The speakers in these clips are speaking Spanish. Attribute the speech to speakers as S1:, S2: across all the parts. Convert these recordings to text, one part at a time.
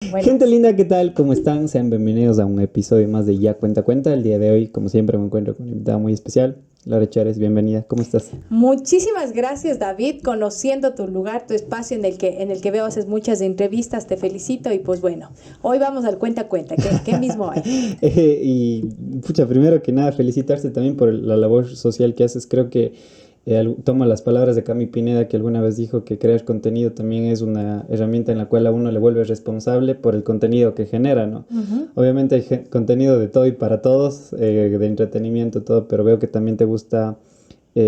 S1: Gente linda, ¿qué tal? ¿Cómo están? Sean bienvenidos a un episodio más de Ya Cuenta Cuenta. El día de hoy, como siempre, me encuentro con una invitada muy especial. Laura Chávez, bienvenida. ¿Cómo estás?
S2: Muchísimas gracias, David, conociendo tu lugar, tu espacio en el que veo haces muchas entrevistas, te felicito y pues bueno, hoy vamos al cuenta cuenta, ¿qué mismo hay?
S1: Y, pucha, primero que nada, felicitarte también por la labor social que haces. Creo que tomo las palabras de Cami Pineda, que alguna vez dijo que crear contenido también es una herramienta en la cual a uno le vuelve responsable por el contenido que genera, ¿no?
S2: Ujú.
S1: Obviamente hay contenido de todo y para todos, de entretenimiento, todo, pero veo que también te gusta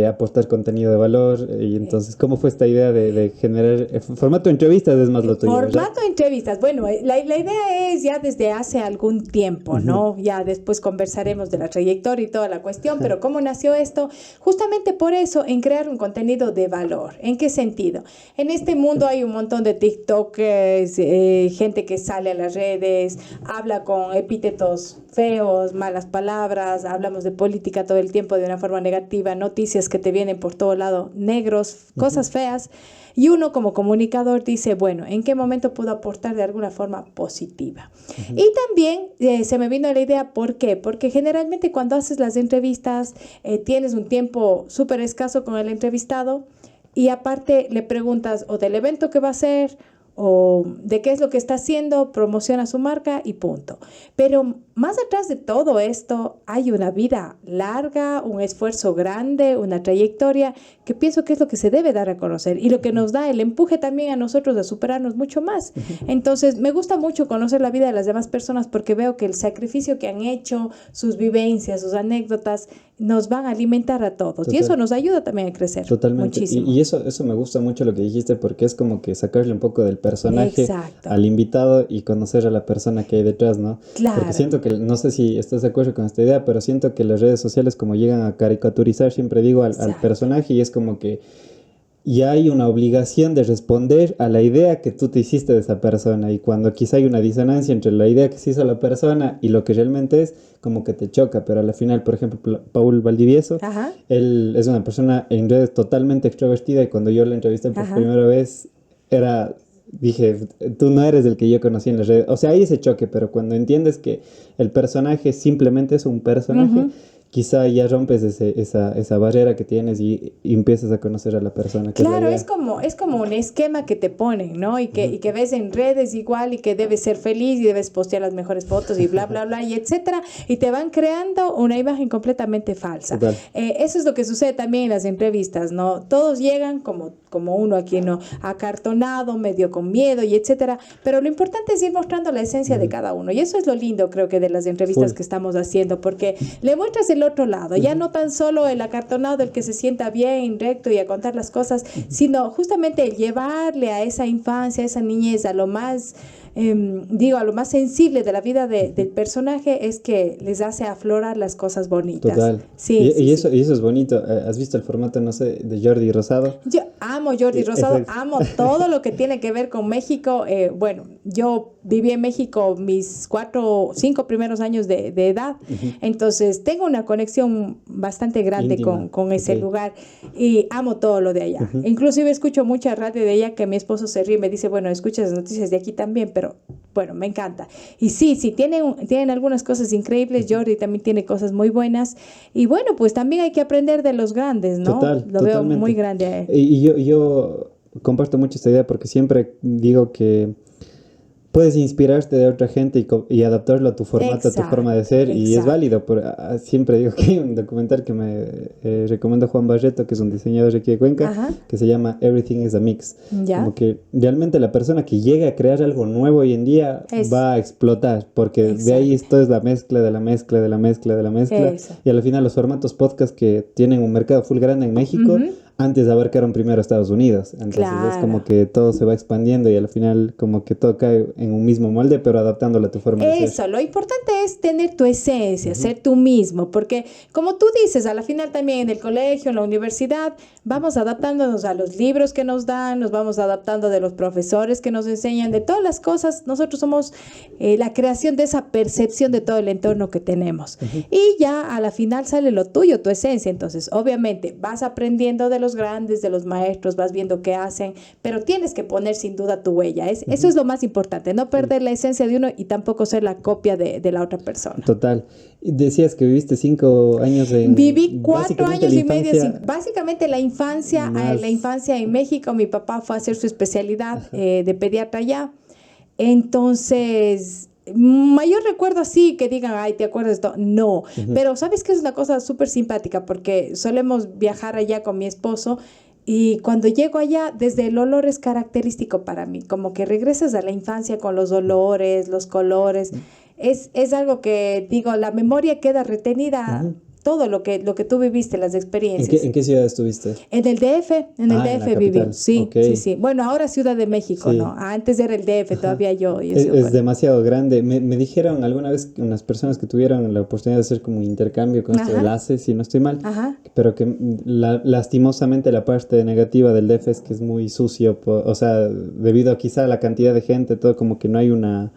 S1: aportar contenido de valor. Y entonces, ¿cómo fue esta idea de generar formato de entrevistas? Es más lo tuyo, ¿verdad?
S2: Formato de entrevistas. Bueno, la idea es ya desde hace algún tiempo,
S1: Ujú.
S2: ¿no? Ya después conversaremos de la trayectoria y toda la cuestión, pero ¿cómo nació esto? Justamente por eso, en crear un contenido de valor. ¿En qué sentido? En este mundo hay un montón de TikTokers, gente que sale a las redes, habla con epítetos feos, malas palabras, hablamos de política todo el tiempo de una forma negativa, noticias que te vienen por todo lado, negros,
S1: Ujú.
S2: cosas feas. Y uno como comunicador dice, bueno, ¿en qué momento puedo aportar de alguna forma positiva?
S1: Ujú.
S2: Y también se me vino la idea, ¿por qué? Porque generalmente cuando haces las entrevistas tienes un tiempo súper escaso con el entrevistado y aparte le preguntas o del evento que va a hacer o de qué es lo que está haciendo, promociona su marca y punto. Pero más atrás de todo esto hay una vida larga, un esfuerzo grande, una trayectoria que pienso que es lo que se debe dar a conocer y lo que
S1: Ujú.
S2: nos da el empuje también a nosotros de superarnos mucho más.
S1: Ujú.
S2: Entonces, me gusta mucho conocer la vida de las demás personas porque veo que el sacrificio que han hecho, sus vivencias, sus anécdotas, nos van a alimentar a todos y eso
S1: Total.
S2: nos ayuda también a crecer
S1: Totalmente. Y
S2: muchísimo.
S1: eso me gusta mucho lo que dijiste porque es como que sacarle un poco del personaje
S2: Exacto.
S1: al invitado y conocer a la persona que hay detrás, ¿no? Porque
S2: Claro.
S1: siento que, no sé si estás de acuerdo con esta idea, pero siento que las redes sociales como llegan a caricaturizar, siempre digo, al
S2: Exacto.
S1: personaje y es como que y hay una obligación de responder a la idea que tú te hiciste de esa persona. Y cuando quizá hay una disonancia entre la idea que se hizo la persona y lo que realmente es, como que te choca. Pero a la final, por ejemplo, Paul Valdivieso,
S2: Ajá.
S1: él es una persona en redes totalmente extrovertida y cuando yo la entrevisté por
S2: Ajá.
S1: primera vez, era, dije, tú no eres el que yo conocí en las redes. O sea, hay ese choque, pero cuando entiendes que el personaje simplemente es un personaje,
S2: Ujú.
S1: quizá ya rompes esa barrera que tienes y empiezas a conocer a la persona, que es la
S2: Claro,
S1: idea.
S2: es como un esquema que te ponen, ¿no?
S1: Ujú.
S2: Y que ves en redes igual y que debes ser feliz y debes postear las mejores fotos y bla, bla, bla, y etcétera. Y te van creando una imagen completamente falsa.
S1: Total.
S2: Eso es lo que sucede también en las entrevistas, ¿no? Todos llegan como uno aquí, ¿no? Acartonado, medio con miedo y etcétera. Pero lo importante es ir mostrando la esencia de
S1: Ujú.
S2: cada uno. Y eso es lo lindo, creo que, de las
S1: Full.
S2: entrevistas que estamos haciendo, porque le muestras el otro lado. Ya
S1: Ujú.
S2: no tan solo el acartonado, el que se sienta bien, recto y a contar las cosas,
S1: Ujú.
S2: sino justamente el llevarle a esa infancia, a esa niñez, a lo más, digo, a lo más sensible de la vida del
S1: Ujú.
S2: personaje es que les hace aflorar las cosas bonitas.
S1: Total.
S2: Sí, sí, sí.
S1: Y eso es bonito. ¿Has visto el formato, no sé, de Jordi Rosado?
S2: Yo amo Jordi Rosado,
S1: Exacto.
S2: amo todo lo que tiene que ver con México. Bueno, yo viví en México mis 5 primeros años de edad,
S1: Ujú.
S2: entonces tengo una conexión bastante grande
S1: Íntima.
S2: con
S1: Ok.
S2: ese lugar y amo todo lo de allá.
S1: Ujú.
S2: Inclusive escucho mucha radio de allá que mi esposo se ríe y me dice, bueno, escuchas las noticias de aquí también, pero bueno, me encanta. Y sí, sí, tienen algunas cosas increíbles,
S1: Ujú.
S2: Jordi también tiene cosas muy buenas y bueno, pues también hay que aprender de los grandes, ¿no?
S1: Total,
S2: Lo veo muy
S1: totalmente.
S2: grande.
S1: Yo comparto mucho esta idea porque siempre digo que puedes inspirarte de otra gente y adaptarlo a tu formato, a tu forma de
S2: Exacto,
S1: ser, y es
S2: exacto.
S1: válido. Siempre digo que hay un documental que me recomendó Juan Barreto, que es un diseñador de aquí de Cuenca,
S2: Ajá,
S1: que se llama Everything is a Mix.
S2: ya,
S1: Como que realmente la persona que llega a crear algo nuevo hoy en día
S2: es,
S1: va a explotar, porque de ahí
S2: exacto,
S1: esto es la mezcla de la mezcla de la mezcla de la mezcla,
S2: eso.
S1: y al final los formatos podcast que tienen un mercado full grande en México
S2: Ujú,
S1: antes abarcaron primero Estados Unidos. Entonces es
S2: claro.
S1: como que todo se va expandiendo y al final como que todo cae en un mismo molde, pero adaptándolo a tu forma de ser.
S2: Eso, lo importante es tener tu esencia,
S1: Ujú.
S2: ser tú mismo, porque como tú dices, a la final también en el colegio, en la universidad, vamos adaptándonos a los libros que nos dan, nos vamos adaptando de los profesores que nos enseñan, de todas las cosas. Nosotros somos la creación de esa percepción de todo el entorno que tenemos.
S1: Ujú.
S2: Y ya a la final sale lo tuyo, tu esencia. Entonces, obviamente, vas aprendiendo de los los grandes, de los maestros, vas viendo qué hacen, pero tienes que poner sin duda tu huella. Eso es lo más importante, no perder la esencia de uno y tampoco ser la copia de la otra persona.
S1: Total. Y decías que viviste 5 años en...
S2: Viví 4
S1: básicamente
S2: años
S1: la
S2: y medio,
S1: infancia
S2: básicamente la
S1: más...
S2: infancia en México. Mi papá fue a hacer su especialidad de pediatra allá. Entonces, mayor recuerdo así que digan, ay, ¿te acuerdas de esto? No, pero ¿sabes qué es una cosa súper simpática? Porque solemos viajar allá con mi esposo y cuando llego allá, desde el olor es característico para mí, como que regresas a la infancia con los olores, los colores. Es algo que, digo, la memoria queda retenida, todo lo que tú viviste, las experiencias.
S1: ¿En qué ciudad estuviste?
S2: En el DF, en el
S1: Ah, en la
S2: DF viví,
S1: capital.
S2: sí,
S1: Ok.
S2: sí, sí. Bueno, ahora Ciudad de México, ¿no?
S1: Sí.
S2: Antes era el DF, todavía yo sigo
S1: Es
S2: con...
S1: demasiado grande. Me dijeron alguna vez unas personas que tuvieron la oportunidad de hacer como un intercambio con esto
S2: Ajá.
S1: del ACE, si no estoy mal,
S2: Ajá.
S1: pero que lastimosamente la parte negativa del DF es que es muy sucio, o sea, debido a quizá a la cantidad de gente, todo como que no hay un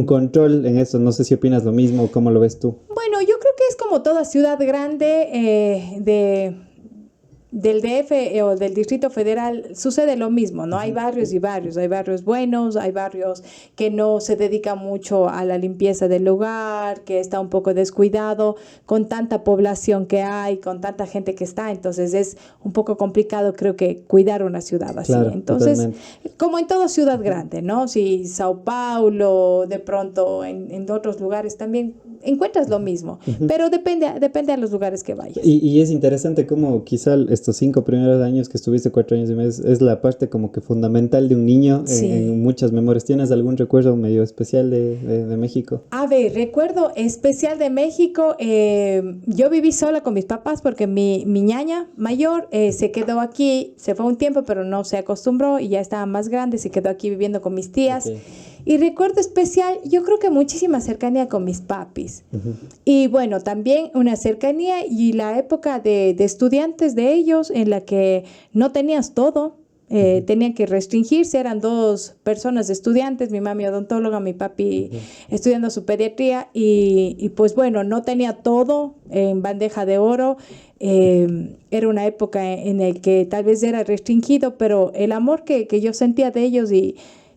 S1: control en eso. No sé si opinas lo mismo o cómo lo ves tú.
S2: Bueno, yo creo que es como toda ciudad grande del DF o del Distrito Federal, sucede lo mismo, ¿no? Hay barrios y barrios, hay barrios buenos, hay barrios que no se dedican mucho a la limpieza del lugar, que está un poco descuidado, con tanta población que hay, con tanta gente que está, entonces es un poco complicado, creo que, cuidar una ciudad así.
S1: Claro,
S2: Entonces,
S1: totalmente.
S2: como en toda ciudad grande, ¿no? Si Sao Paulo, de pronto en otros lugares también encuentras lo mismo, pero depende a los lugares que vayas.
S1: Y es interesante cómo quizá estos 5 primeros años que estuviste, 4 años y medio, es la parte como que fundamental de un niño
S2: Sí.
S1: en muchas memorias. ¿Tienes algún recuerdo medio especial de México?
S2: A ver, recuerdo especial de México, yo viví sola con mis papás porque mi ñaña mayor se quedó aquí, se fue un tiempo, pero no se acostumbró y ya estaba más grande, se quedó aquí viviendo con mis tías.
S1: Ok.
S2: Y recuerdo especial, yo creo que muchísima cercanía con mis papis. Y bueno, también una cercanía y la época de estudiantes de ellos en la que no tenías todo. Tenían que restringirse, eran 2 personas estudiantes, mi mami odontóloga, mi papi estudiando su pediatría y pues bueno, no tenía todo en bandeja de oro. Era una época en la que tal vez era restringido, pero el amor que yo sentía de ellos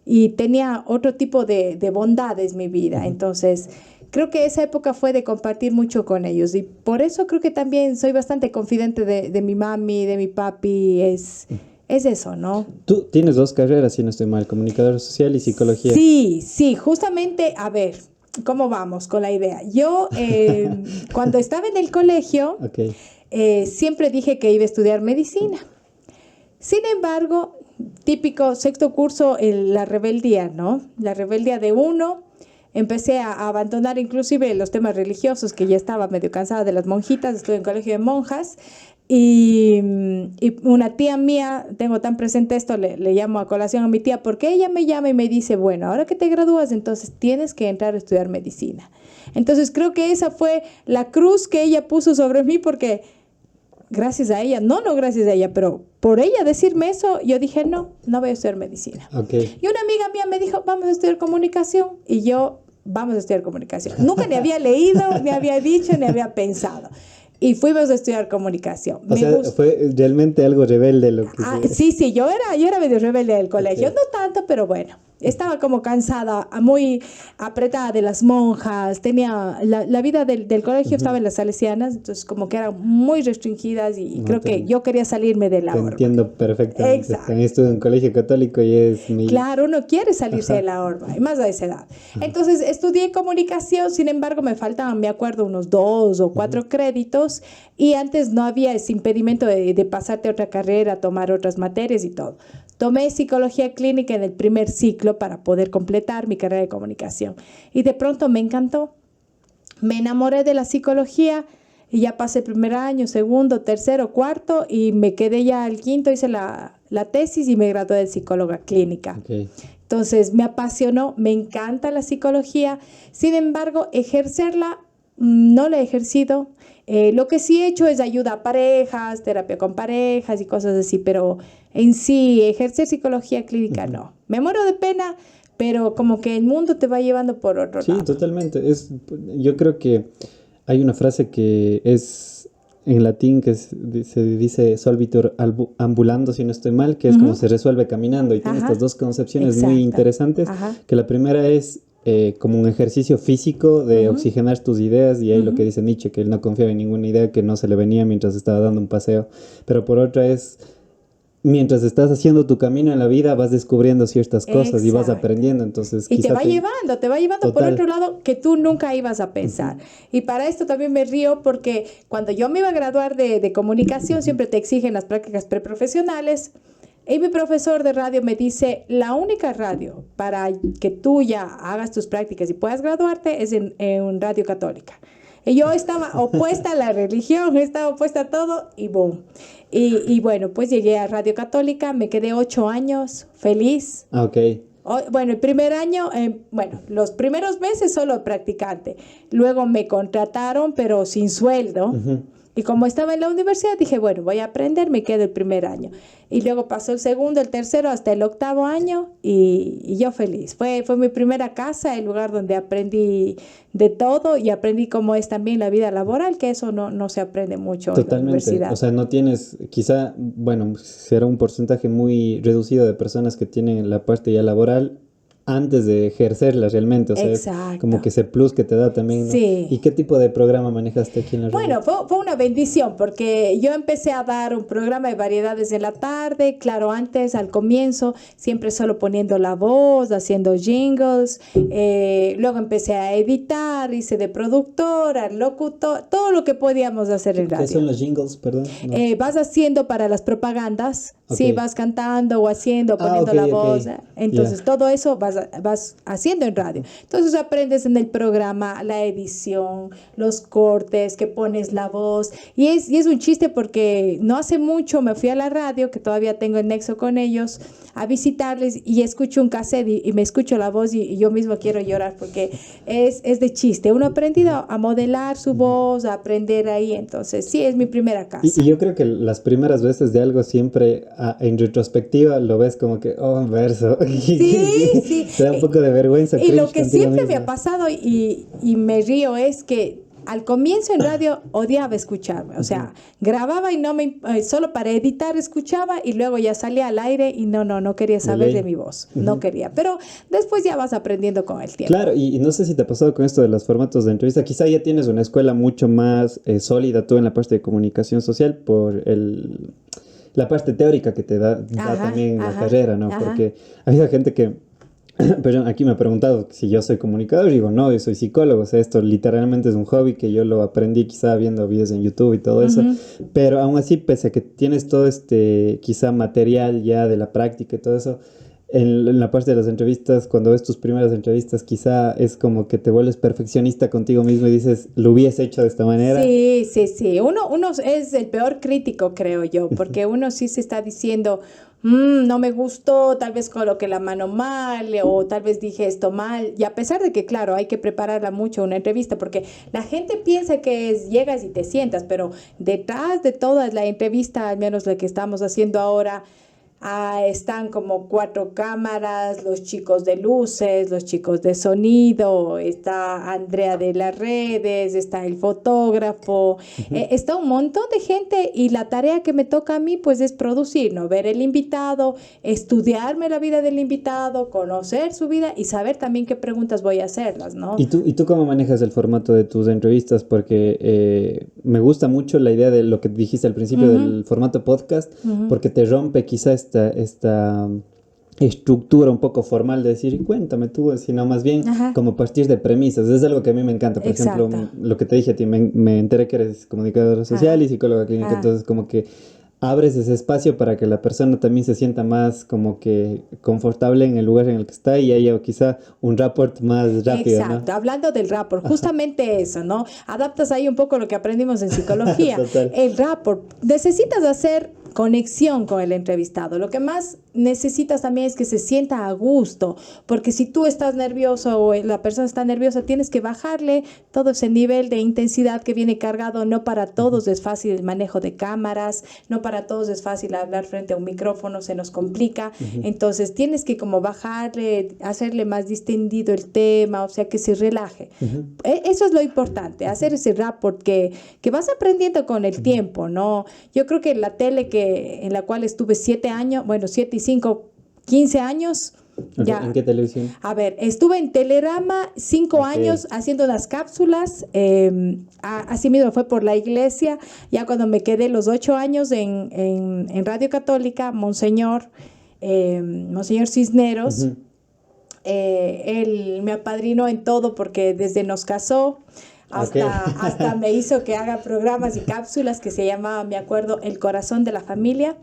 S2: y tenía otro tipo de bondades mi vida. Entonces, creo que esa época fue de compartir mucho con ellos y por eso creo que también soy bastante confidente de mi mami, de mi papi, es eso, ¿no?
S1: Tú tienes 2 carreras, si no estoy mal, comunicador social y psicología.
S2: Sí, justamente, a ver, ¿cómo vamos con la idea? Yo, cuando estaba en el colegio,
S1: Ok.
S2: siempre dije que iba a estudiar medicina. Sin embargo, típico sexto curso, la rebeldía, ¿no? La rebeldía de uno. Empecé a abandonar inclusive los temas religiosos, que ya estaba medio cansada de las monjitas, estuve en colegio de monjas. Y una tía mía, tengo tan presente esto, le llamo a colación a mi tía, porque ella me llama y me dice, bueno, ahora que te gradúas, entonces tienes que entrar a estudiar medicina. Entonces creo que esa fue la cruz que ella puso sobre mí, porque gracias a ella, no gracias a ella, pero por ella decirme eso, yo dije, no voy a estudiar medicina.
S1: Okay.
S2: Y una amiga mía me dijo, vamos a estudiar comunicación, y yo, vamos a estudiar comunicación. Nunca ni había leído, ni había dicho, ni había pensado. Y fuimos a estudiar comunicación.
S1: O sea, fue realmente algo rebelde lo que...
S2: Sí, yo era medio rebelde del colegio. Okay. No tanto, pero bueno. Estaba como cansada, muy apretada de las monjas. Tenía la vida del colegio, estaba en las salesianas, entonces como que eran muy restringidas y creo que yo quería salirme de la orba.
S1: Entiendo perfectamente.
S2: Exacto.
S1: También estuve en un colegio católico y es mi...
S2: Claro, uno quiere salirse de la orba, y más a esa edad. Entonces estudié comunicación, sin embargo me faltaban, me acuerdo, unos 2 o 4 créditos y antes no había ese impedimento de pasarte a otra carrera, tomar otras materias y todo. Tomé psicología clínica en el primer ciclo para poder completar mi carrera de comunicación. Y de pronto me encantó. Me enamoré de la psicología y ya pasé el primer año, segundo, tercero, cuarto y me quedé ya al quinto, hice la tesis y me gradué de psicóloga clínica.
S1: Okay.
S2: Entonces me apasionó, me encanta la psicología. Sin embargo, ejercerla no la he ejercido. Lo que sí he hecho es ayuda a parejas, terapia con parejas y cosas así, pero en sí, ejercer psicología clínica no. Me muero de pena, pero como que el mundo te va llevando por otro lado.
S1: Sí, totalmente. Yo creo que hay una frase que es en latín que se dice solvitur ambulando, si no estoy mal, que es como se resuelve caminando, y tiene estas dos concepciones muy interesantes, que la primera es como un ejercicio físico de oxigenar tus ideas, y ahí lo que dice Nietzsche, que él no confiaba en ninguna idea que no se le venía mientras estaba dando un paseo, pero por otra es, mientras estás haciendo tu camino en la vida, vas descubriendo ciertas cosas y vas aprendiendo, entonces
S2: y te va llevando por otro lado que tú nunca ibas a pensar. Y para esto también me río porque cuando yo me iba a graduar de comunicación, siempre te exigen las prácticas preprofesionales. Y mi profesor de radio me dice, la única radio para que tú ya hagas tus prácticas y puedas graduarte es en Radio Católica. Y yo estaba opuesta a la religión, estaba opuesta a todo y boom. Y bueno, pues llegué a Radio Católica, me quedé 8 años feliz.
S1: Ok.
S2: Bueno, el primer año, los primeros meses solo practicante. Luego me contrataron, pero sin sueldo. Y como estaba en la universidad, dije, bueno, voy a aprender, me quedo el primer año. Y luego pasó el segundo, el tercero, hasta el 8º año y yo feliz. Fue mi primera casa, el lugar donde aprendí de todo y aprendí cómo es también la vida laboral, que eso no se aprende mucho en la universidad.
S1: O sea, no tienes, quizá, bueno, será un porcentaje muy reducido de personas que tienen la parte ya laboral antes de ejercerla realmente, o sea, es como que ese plus que te da también, ¿no?
S2: Sí.
S1: ¿Y qué tipo de programa manejaste aquí en la radio?
S2: Bueno, fue una bendición porque yo empecé a dar un programa de variedades en la tarde, claro, antes, al comienzo, siempre solo poniendo la voz, haciendo jingles, luego empecé a editar, hice de productora, locutor, todo lo que podíamos hacer en radio.
S1: ¿Qué son los jingles, perdón?
S2: No. Vas haciendo para las propagandas, sí, vas cantando o haciendo, poniendo la voz, entonces todo eso vas haciendo en radio. Entonces aprendes en el programa la edición, los cortes, que pones la voz. Y es un chiste porque no hace mucho me fui a la radio, que todavía tengo el nexo con ellos, a visitarles y escucho un cassette y me escucho la voz y yo mismo quiero llorar porque es de chiste. Uno ha aprendido a modelar su voz, a aprender ahí. Entonces sí, es mi primera casa.
S1: Y yo creo que las primeras veces de algo siempre en retrospectiva lo ves como que, oh, verso.
S2: Sí.
S1: Te da un poco de vergüenza.
S2: Y lo que siempre me ha pasado y me río es que al comienzo en radio odiaba escucharme, o sea, grababa y solo para editar escuchaba y luego ya salía al aire y no quería saber de mi voz, no quería, pero después ya vas aprendiendo con el tiempo.
S1: Claro, y no sé si te ha pasado con esto de los formatos de entrevista, quizá ya tienes una escuela mucho más sólida tú en la parte de comunicación social por la parte teórica que te da también la carrera, ¿no? Porque ha habido gente que pero aquí me ha preguntado si yo soy comunicador y digo, no, yo soy psicólogo, o sea, esto literalmente es un hobby que yo lo aprendí quizá viendo videos en YouTube y todo eso, pero aún así, pese a que tienes todo quizá material ya de la práctica y todo eso, en la parte de las entrevistas, cuando ves tus primeras entrevistas, quizá es como que te vuelves perfeccionista contigo mismo y dices, lo hubiese hecho de esta manera.
S2: Sí. Uno es el peor crítico, creo yo, porque uno sí se está diciendo, no me gustó, tal vez coloqué la mano mal o tal vez dije esto mal. Y a pesar de que, claro, hay que prepararla mucho una entrevista porque la gente piensa que llegas y te sientas, pero detrás de toda la entrevista, al menos la que estamos haciendo ahora, están como 4 cámaras, los chicos de luces, los chicos de sonido, está Andrea de las redes, está el fotógrafo, está un montón de gente y la tarea que me toca a mí pues es producir, ¿no? Ver el invitado, estudiarme la vida del invitado, conocer su vida y saber también qué preguntas voy a hacerlas, ¿no?
S1: ¿Y tú cómo manejas el formato de tus entrevistas? Porque me gusta mucho la idea de lo que dijiste al principio del formato podcast, porque te rompe quizá esta estructura un poco formal de decir, cuéntame tú, sino más bien como partir de premisas. Es algo que a mí me encanta. Por ejemplo, lo que te dije a ti, me enteré que eres comunicadora social y psicóloga clínica, entonces como que abres ese espacio para que la persona también se sienta más como que confortable en el lugar en el que está y haya quizá un rapport más rápido,
S2: exacto,
S1: ¿no?
S2: Hablando del rapport, justamente eso, ¿no? Adaptas ahí un poco lo que aprendimos en psicología. El rapport, necesitas hacer conexión con el entrevistado. Lo que más necesitas también es que se sienta a gusto, porque si tú estás nervioso o la persona está nerviosa, tienes que bajarle todo ese nivel de intensidad que viene cargado. No para todos es fácil el manejo de cámaras, no para todos es fácil hablar frente a un micrófono, se nos complica. Entonces tienes que como bajarle, hacerle más distendido el tema, o sea, que se relaje. Eso es lo importante, hacer ese rapport que vas aprendiendo con el tiempo, ¿no? Yo creo que la tele en la cual estuve 7 años, bueno, 7 y 5, 15 años. Ya.
S1: ¿En qué televisión?
S2: A ver, estuve en Telerama 5 años haciendo unas cápsulas, así mismo fue por la iglesia. Ya cuando me quedé los 8 años en Radio Católica, Monseñor Cisneros, él me apadrinó en todo porque desde nos casó hasta me hizo que haga programas y cápsulas que se llamaba, me acuerdo, El Corazón de la Familia,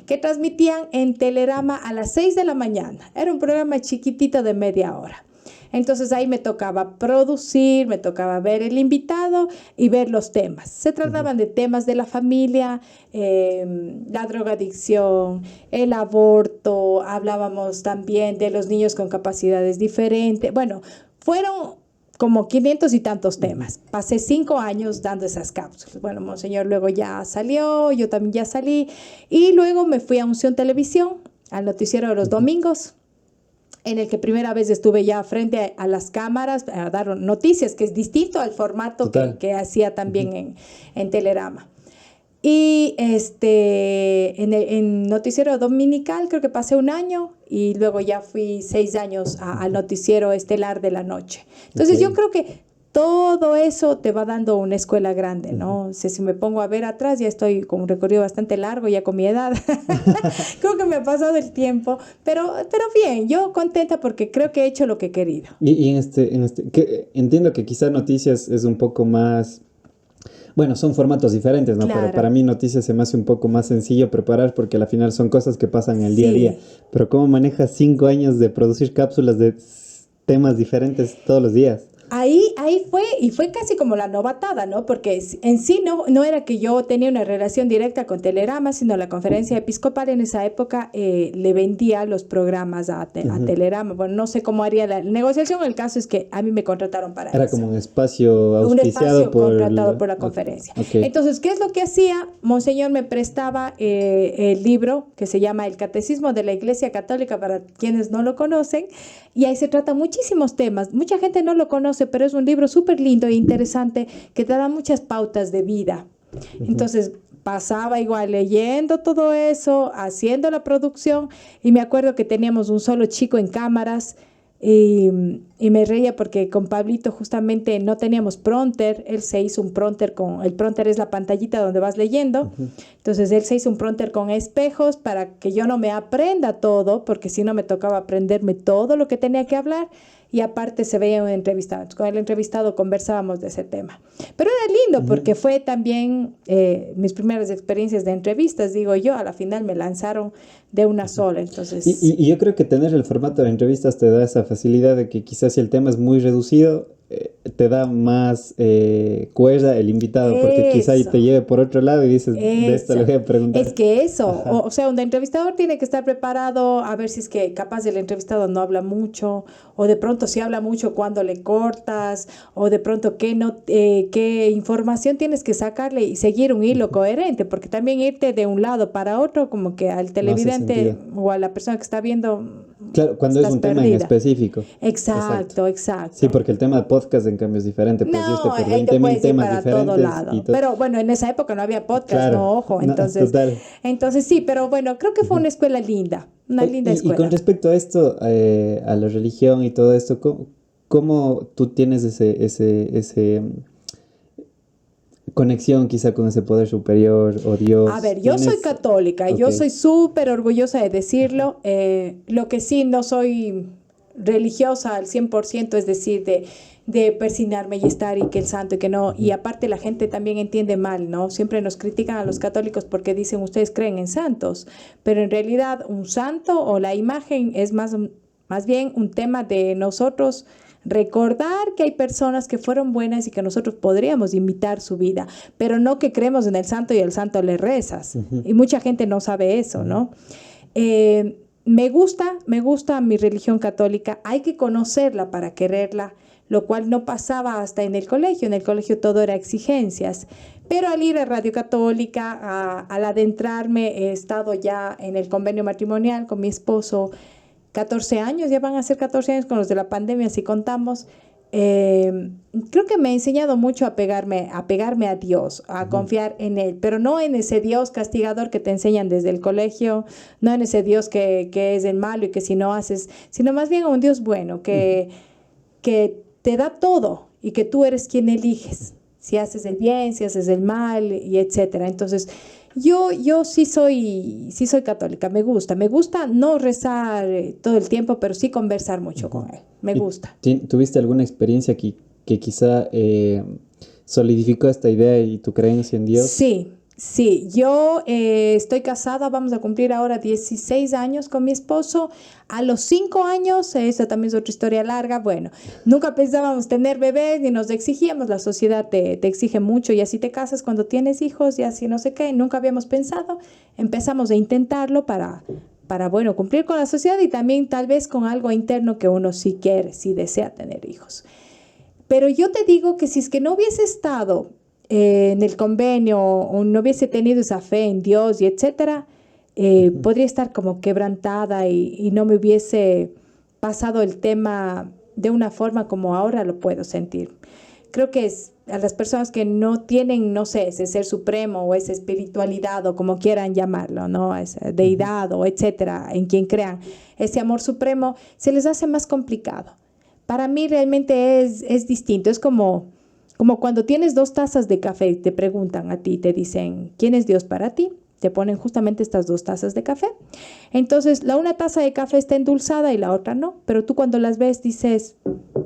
S2: que transmitían en Telerama a las 6 de la mañana. Era un programa chiquitito de media hora. Entonces ahí me tocaba producir, me tocaba ver el invitado y ver los temas. Se trataban de temas de la familia, la drogadicción, el aborto, hablábamos también de los niños con capacidades diferentes. Bueno, fueron como 500 y tantos temas. Pasé 5 años dando esas cápsulas. Bueno, Monseñor luego ya salió, yo también ya salí, y luego me fui a Unción Televisión, al noticiero de los domingos, en el que primera vez estuve ya frente a las cámaras a dar noticias, que es distinto al formato que hacía también en Telerama. Y en noticiero dominical creo que pasé 1 año y luego ya fui 6 años al noticiero estelar de la noche. Entonces yo creo que todo eso te va dando una escuela grande, ¿no? Si me pongo a ver atrás, ya estoy con un recorrido bastante largo, ya con mi edad. Creo que me ha pasado el tiempo, pero bien, yo contenta porque creo que he hecho lo que he querido.
S1: Y entiendo que quizá noticias es un poco más... Bueno, son formatos diferentes, ¿no?
S2: Claro.
S1: Pero para mí noticias se me hace un poco más sencillo preparar porque al final son cosas que pasan en el día a día. Pero ¿cómo manejas 5 años de producir cápsulas de temas diferentes todos los días?
S2: Ahí fue, y fue casi como la novatada, ¿no? Porque en sí no era que yo tenía una relación directa con Telerama, sino la conferencia episcopal en esa época le vendía los programas a Telerama. Bueno, no sé cómo haría la negociación, el caso es que a mí me contrataron para eso.
S1: Era como un espacio auspiciado
S2: contratado por la conferencia. Entonces, ¿qué es lo que hacía? Monseñor me prestaba el libro que se llama El Catecismo de la Iglesia Católica, para quienes no lo conocen, y ahí se tratan muchísimos temas. Mucha gente no lo conoce, pero es un libro súper lindo e interesante que te da muchas pautas de vida. Entonces pasaba igual leyendo todo eso, haciendo la producción, y me acuerdo que teníamos un solo chico en cámaras y me reía porque con Pablito justamente no teníamos prompter. Él se hizo un prompter el prompter es la pantallita donde vas leyendo. Entonces él se hizo un prompter con espejos para que yo no me aprenda todo, porque si no me tocaba aprenderme todo lo que tenía que hablar. Y aparte se veía un entrevistado. Entonces, con el entrevistado conversábamos de ese tema. Pero era lindo porque fue también mis primeras experiencias de entrevistas, digo yo. A la final me lanzaron de una sola. Entonces...
S1: Y yo creo que tener el formato de entrevistas te da esa facilidad de que quizás si el tema es muy reducido, te da más cuerda el invitado, porque quizá te lleve por otro lado y dices, de esto le voy a preguntar.
S2: Es que eso, o sea, un entrevistador tiene que estar preparado a ver si es que capaz el entrevistado no habla mucho, o de pronto si habla mucho cuando le cortas, o de pronto qué información tienes que sacarle y seguir un hilo coherente, porque también irte de un lado para otro, como que al televidente o a la persona que está viendo...
S1: Claro, cuando es un tema en específico.
S2: Exacto.
S1: Sí, porque el tema de podcast en cambio es diferente. Pues
S2: no, ahí te puedes ir para todo lado. Pero bueno, en esa época no había podcast, claro, no, ojo. Entonces sí, pero bueno, creo que fue una escuela linda, una linda escuela.
S1: Y con respecto a esto, a la religión y todo esto, ¿cómo tú tienes ese conexión quizá con ese poder superior o Dios?
S2: A ver, yo soy católica y yo soy súper orgullosa de decirlo. Lo que sí no soy religiosa al 100%, es decir, de persignarme y estar y que el santo y que no. Y aparte la gente también entiende mal, ¿no? Siempre nos critican a los católicos porque dicen ustedes creen en santos, pero en realidad un santo o la imagen es más bien un tema de nosotros recordar que hay personas que fueron buenas y que nosotros podríamos imitar su vida, pero no que creemos en el santo y el santo le rezas. Y mucha gente no sabe eso, ¿no? me gusta mi religión católica, hay que conocerla para quererla, lo cual no pasaba hasta en el colegio. En el colegio todo era exigencias, pero al ir a Radio Católica, al adentrarme, he estado ya en el convenio matrimonial con mi esposo 14 años, ya van a ser 14 años con los de la pandemia, si contamos. Creo que me ha enseñado mucho a pegarme a Dios, a confiar en Él, pero no en ese Dios castigador que te enseñan desde el colegio, no en ese Dios que es el malo y que si no haces, sino más bien a un Dios bueno, que te da todo y que tú eres quien eliges, si haces el bien, si haces el mal, y etcétera. Entonces, yo sí soy católica, me gusta no rezar todo el tiempo, pero sí conversar mucho con Él, me gusta.
S1: ¿Tuviste alguna experiencia que quizá solidificó esta idea y tu creencia en Dios?
S2: Sí, yo estoy casada, vamos a cumplir ahora 16 años con mi esposo. A los 5 años, esa también es otra historia larga, bueno, nunca pensábamos tener bebés ni nos exigíamos, la sociedad te exige mucho y así te casas cuando tienes hijos y así no sé qué, nunca habíamos pensado, empezamos a intentarlo para bueno, cumplir con la sociedad y también tal vez con algo interno que uno sí quiere, sí desea tener hijos. Pero yo te digo que si es que no hubiese estado en el convenio o no hubiese tenido esa fe en Dios y etcétera, podría estar como quebrantada y no me hubiese pasado el tema de una forma como ahora lo puedo sentir. Creo que a las personas que no tienen, no sé, ese ser supremo o esa espiritualidad o como quieran llamarlo, ¿no? Esa deidad o etcétera, en quien crean, ese amor supremo, se les hace más complicado. Para mí realmente es distinto, es como cuando tienes 2 tazas de café y te preguntan a ti, te dicen, ¿quién es Dios para ti? Te ponen justamente estas 2 tazas de café. Entonces, una taza de café está endulzada y la otra no, pero tú cuando las ves dices,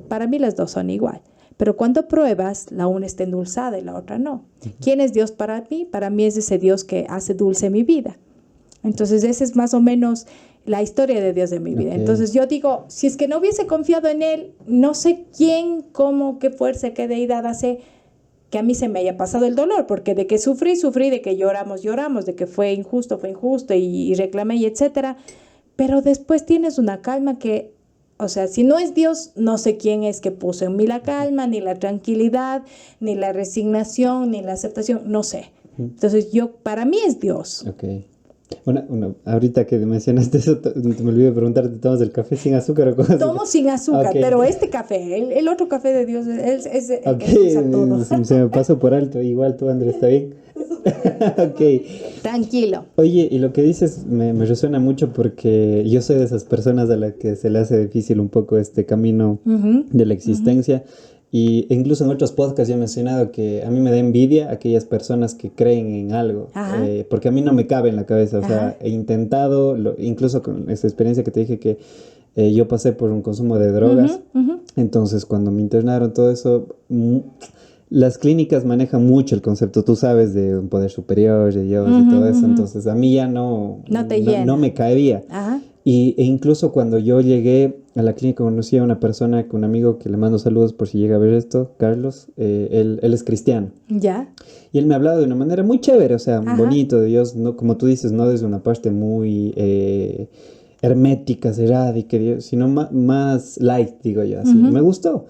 S2: para mí las 2 son igual. Pero cuando pruebas, la una está endulzada y la otra no. ¿Quién es Dios para mí? Para mí es ese Dios que hace dulce mi vida. Entonces, esa es más o menos la historia de Dios de mi vida. Entonces, yo digo, si es que no hubiese confiado en Él, no sé quién, cómo, qué fuerza, qué deidad hace que a mí se me haya pasado el dolor, porque de que sufrí, de que lloramos, de que fue injusto y reclamé y etcétera. Pero después tienes una calma que, o sea, si no es Dios, no sé quién es que puso en mí la calma, ni la tranquilidad, ni la resignación, ni la aceptación, no sé. Entonces, para mí es Dios.
S1: Okay. Ahorita que mencionaste eso, me olvidé preguntarte, ¿tomas el café sin azúcar o con azúcar?
S2: Tomo sin azúcar, okay. Pero este café, el otro café de Dios, es el que usa todo.
S1: Se me pasó por alto, igual tú, Andrés, ¿está bien? Ok.
S2: Tranquilo.
S1: Oye, y lo que dices me resuena mucho porque yo soy de esas personas a las que se le hace difícil un poco este camino de la existencia. Y incluso en otros podcasts ya he mencionado que a mí me da envidia aquellas personas que creen en algo, porque a mí no me cabe en la cabeza. O sea, he intentado, incluso con esa experiencia que te dije que yo pasé por un consumo de drogas. Entonces cuando me internaron, todo eso, las clínicas manejan mucho el concepto, tú sabes, de un poder superior, de Dios y todo eso. Entonces a mí ya no me caería. E incluso cuando yo llegué a la clínica conocí a una persona, un amigo que le mando saludos por si llega a ver esto, Carlos, él es cristiano.
S2: ¿Ya?
S1: Y él me ha hablado de una manera muy chévere, o sea, bonito de Dios, no, como tú dices, no desde una parte muy hermética, cerrada, y que Dios, sino más light, digo yo, así. Me gustó.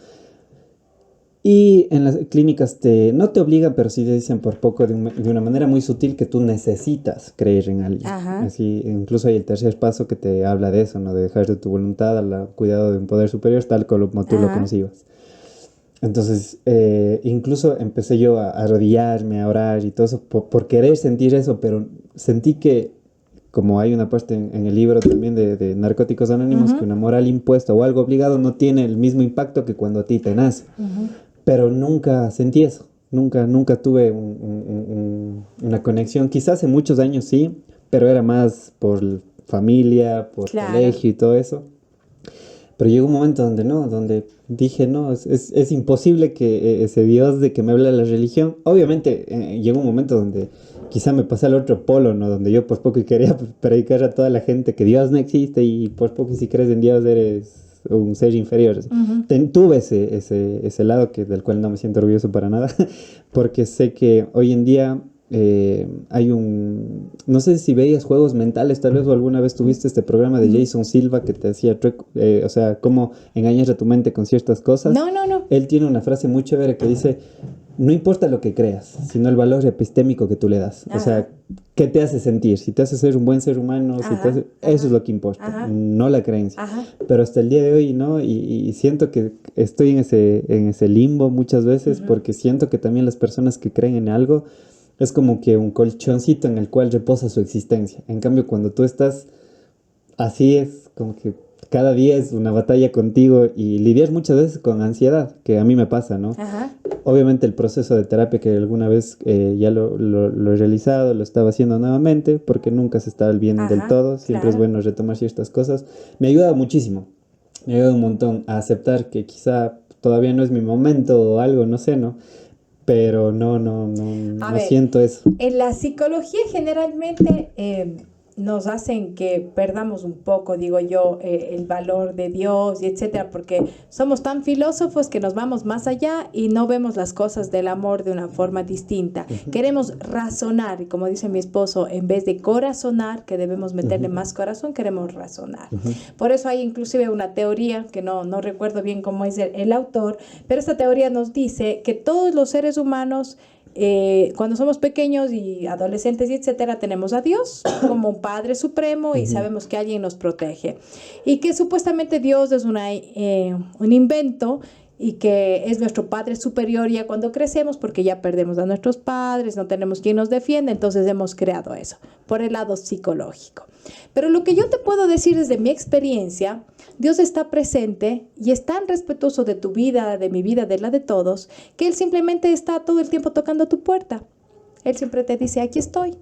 S1: Y en las clínicas no te obligan, pero sí te dicen por poco de una manera muy sutil que tú necesitas creer en alguien. Así, incluso hay el tercer paso que te habla de eso, ¿no? De dejar de tu voluntad al cuidado de un poder superior, tal como tú lo concibas. Entonces, incluso empecé yo a arrodillarme, a orar y todo eso, por querer sentir eso, pero sentí que, como hay una parte en el libro también de Narcóticos Anónimos, que una moral impuesta o algo obligado no tiene el mismo impacto que cuando a ti te nace. Pero nunca sentí eso, nunca tuve una conexión. Quizás hace muchos años sí, pero era más por familia, por colegio y todo eso. Pero llegó un momento donde dije, no, es imposible que ese Dios de que me habla de la religión. Obviamente llegó un momento donde quizá me pasé al otro polo, ¿no? Donde yo por poco quería predicar a toda la gente que Dios no existe y por poco si crees en Dios eres un ser inferior. Tuve ese lado del cual no me siento orgulloso para nada, porque sé que hoy en día hay no sé si veías Juegos Mentales, tal vez, o alguna vez tuviste este programa de Jason Silva que te hacía, o sea, cómo engañas a tu mente con ciertas cosas.
S2: No, no, no.
S1: Él tiene una frase muy chévere que dice, no importa lo que creas, sino el valor epistémico que tú le das.
S2: Ajá.
S1: O sea, ¿qué te hace sentir? Si te hace ser un buen ser humano, si te hace... Eso es lo que importa,
S2: Ajá.
S1: no la creencia.
S2: Ajá.
S1: Pero hasta el día de hoy, ¿no? Y siento que estoy en ese limbo muchas veces, porque siento que también las personas que creen en algo es como que un colchoncito en el cual reposa su existencia. En cambio, cuando tú estás así, es como que cada día es una batalla contigo y lidias muchas veces con ansiedad, que a mí me pasa, ¿no?
S2: Ajá.
S1: Obviamente el proceso de terapia que alguna vez ya lo he realizado, lo estaba haciendo nuevamente, porque nunca se está bien del todo, siempre es bueno retomar ciertas cosas. Me ayuda muchísimo, me ayuda un montón a aceptar que quizá todavía no es mi momento o algo, no sé, ¿no? Pero no siento eso.
S2: En la psicología generalmente nos hacen que perdamos un poco, digo yo, el valor de Dios y etcétera, porque somos tan filósofos que nos vamos más allá y no vemos las cosas del amor de una forma distinta. Queremos razonar, y como dice mi esposo, en vez de corazonar, que debemos meterle más corazón, queremos razonar. Por eso hay inclusive una teoría, que no recuerdo bien cómo es el autor, pero esta teoría nos dice que todos los seres humanos, cuando somos pequeños y adolescentes y etcétera, tenemos a Dios como un Padre Supremo y sabemos que alguien nos protege y que supuestamente Dios es un invento y que es nuestro Padre superior ya cuando crecemos, porque ya perdemos a nuestros padres, no tenemos quien nos defienda, entonces hemos creado eso por el lado psicológico. Pero lo que yo te puedo decir desde mi experiencia, Dios está presente y es tan respetuoso de tu vida, de mi vida, de la de todos, que Él simplemente está todo el tiempo tocando tu puerta. Él siempre te dice, aquí estoy.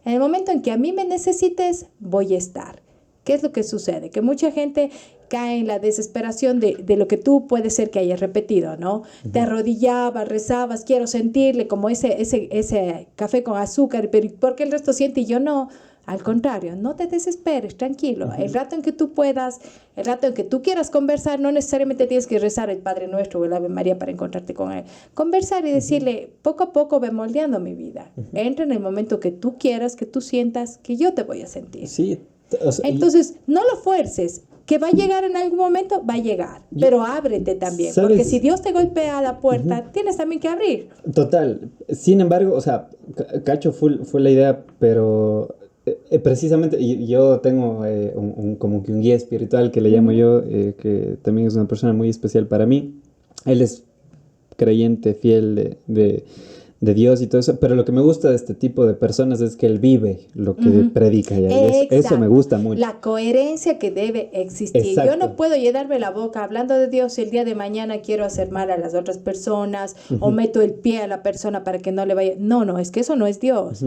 S2: En el momento en que a mí me necesites, voy a estar. ¿Qué es lo que sucede? Que mucha gente cae en la desesperación de lo que tú puede ser que hayas repetido, ¿no? Te arrodillabas, rezabas, quiero sentirle como ese café con azúcar, pero ¿por qué el resto siente y yo no? Al contrario, no te desesperes, tranquilo. El rato en que tú puedas, el rato en que tú quieras conversar, no necesariamente tienes que rezar el Padre Nuestro o el Ave María para encontrarte con Él. Conversar y decirle, poco a poco ve moldeando mi vida. Entra en el momento que tú quieras, que tú sientas, que yo te voy a sentir.
S1: Sí. O sea,
S2: entonces, no lo fuerces. Que va a llegar en algún momento, va a llegar. Pero ábrete también.
S1: ¿sabes?
S2: Porque si Dios te golpea a la puerta, tienes también que abrir.
S1: Total. Sin embargo, o sea, cacho fue la idea, pero precisamente yo tengo como que un guía espiritual que le llamo yo, que también es una persona muy especial para mí. Él es creyente, fiel de Dios y todo eso, pero lo que me gusta de este tipo de personas es que él vive lo que predica. Eso me gusta mucho.
S2: La coherencia que debe existir.
S1: Exacto.
S2: Yo no puedo llenarme la boca hablando de Dios si el día de mañana quiero hacer mal a las otras personas o meto el pie a la persona para que no le vaya. No, es que eso no es Dios.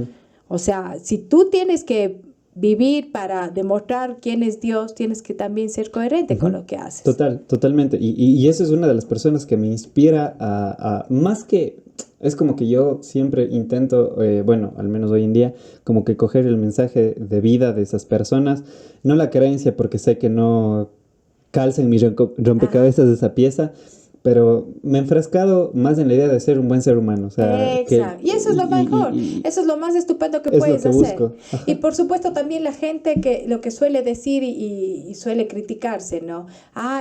S2: O sea, si tú tienes que vivir para demostrar quién es Dios, tienes que también ser coherente con lo que haces.
S1: Totalmente. Y esa es una de las personas que me inspira a más que... Es como que yo siempre intento, bueno, al menos hoy en día, como que coger el mensaje de vida de esas personas, no la creencia porque sé que no calza en mi rompecabezas de esa pieza, pero me he enfrascado más en la idea de ser un buen ser humano. O sea,
S2: exacto. Y eso es lo mejor. Eso es lo más estupendo que puedes hacer. Y por supuesto también la gente que lo que suele decir y suele criticarse, ¿no?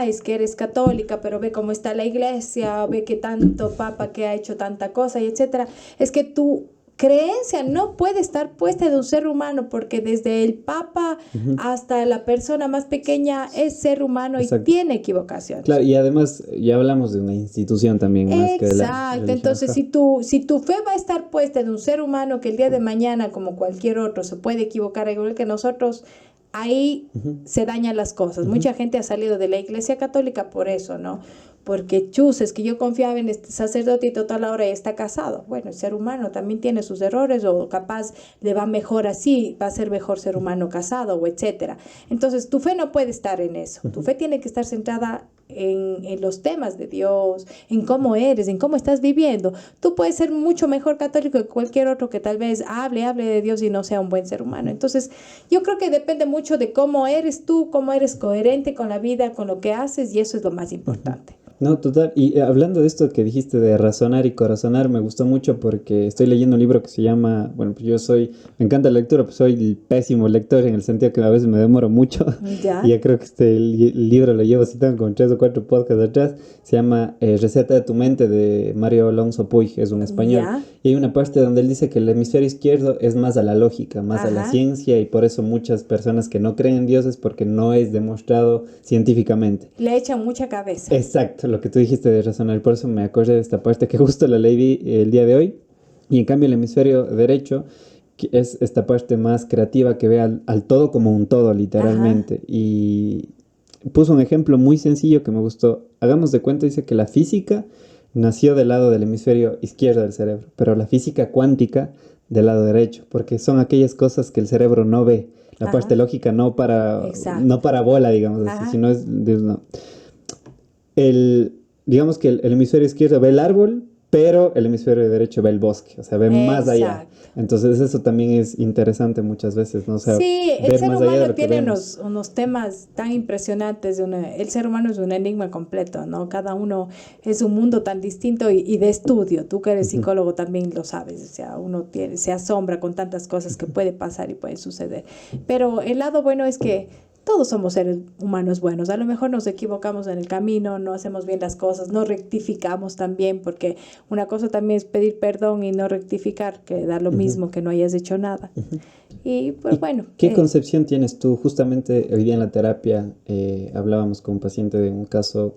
S2: Es que eres católica, pero ve cómo está la iglesia, ve que tanto papa que ha hecho tanta cosa y etcétera. Es que tu creencia no puede estar puesta de un ser humano, porque desde el papa hasta la persona más pequeña es ser humano. Exacto. Y tiene equivocación.
S1: Claro, y además ya hablamos de una institución también más que de la religión.
S2: Entonces si tu fe va a estar puesta en un ser humano que el día de mañana, como cualquier otro, se puede equivocar igual que nosotros, ahí se dañan las cosas. Mucha gente ha salido de la Iglesia Católica por eso, ¿no? Porque es que yo confiaba en este sacerdote y total ahora ya está casado. Bueno, el ser humano también tiene sus errores, o capaz le va mejor así, va a ser mejor ser humano casado, o etcétera. Entonces tu fe no puede estar en eso. Tu fe tiene que estar centrada en los temas de Dios, en cómo eres, en cómo estás viviendo. Tú puedes ser mucho mejor católico que cualquier otro que tal vez hable de Dios y no sea un buen ser humano. Entonces yo creo que depende mucho de cómo eres tú, cómo eres coherente con la vida, con lo que haces, y eso es lo más importante.
S1: No, total. Y hablando de esto que dijiste de razonar y corazonar, me gustó mucho porque estoy leyendo un libro que se llama, bueno, pues me encanta la lectura, pues soy el pésimo lector en el sentido que a veces me demoro mucho. Y
S2: Ya,
S1: ya creo que libro lo llevo citando con 3 o 4 podcasts atrás. Se llama Receta de tu mente de Mario Alonso Puig, es un español.
S2: ya,
S1: Y hay una parte donde él dice que el hemisferio izquierdo es más a la lógica, más a la
S2: ajá.
S1: ciencia, y por eso muchas personas que no creen en Dios es porque no es demostrado científicamente.
S2: Le echan mucha cabeza.
S1: Exacto, lo que tú dijiste de razonar, por eso me acordé de esta parte que justo la leí el día de hoy. Y en cambio el hemisferio derecho, que es esta parte más creativa que ve al todo como un todo,
S2: Ajá,
S1: literalmente. Y puso un ejemplo muy sencillo que me gustó. Hagamos de cuenta, dice que la física nació del lado del hemisferio izquierdo del cerebro, pero la física cuántica del lado derecho, porque son aquellas cosas que el cerebro no ve. La parte
S2: ajá,
S1: lógica no
S2: exacto.
S1: para bola, digamos así,
S2: Ajá,
S1: sino no digamos que el hemisferio izquierdo ve el árbol, pero el hemisferio derecho ve el bosque, o sea, ve más allá.
S2: exacto.
S1: Entonces eso también es interesante muchas veces, ¿no? O sea,
S2: Sí, el
S1: ver
S2: ser
S1: más allá de
S2: humano
S1: lo que
S2: tiene
S1: vemos.
S2: unos temas tan impresionantes. El ser humano es un enigma completo, ¿no? Cada uno es un mundo tan distinto y de estudio. Tú que eres
S1: Ujú,
S2: psicólogo también lo sabes. O sea, se asombra con tantas cosas que puede pasar y puede suceder. Pero el lado bueno es que todos somos seres humanos buenos. A lo mejor nos equivocamos en el camino, no hacemos bien las cosas, no rectificamos también, porque una cosa también es pedir perdón y no rectificar, que da lo
S1: ujú,
S2: mismo que no hayas hecho nada.
S1: ujú.
S2: Y pues
S1: ¿Y
S2: bueno,
S1: qué concepción tienes tú? Justamente hoy día en la terapia hablábamos con un paciente de un caso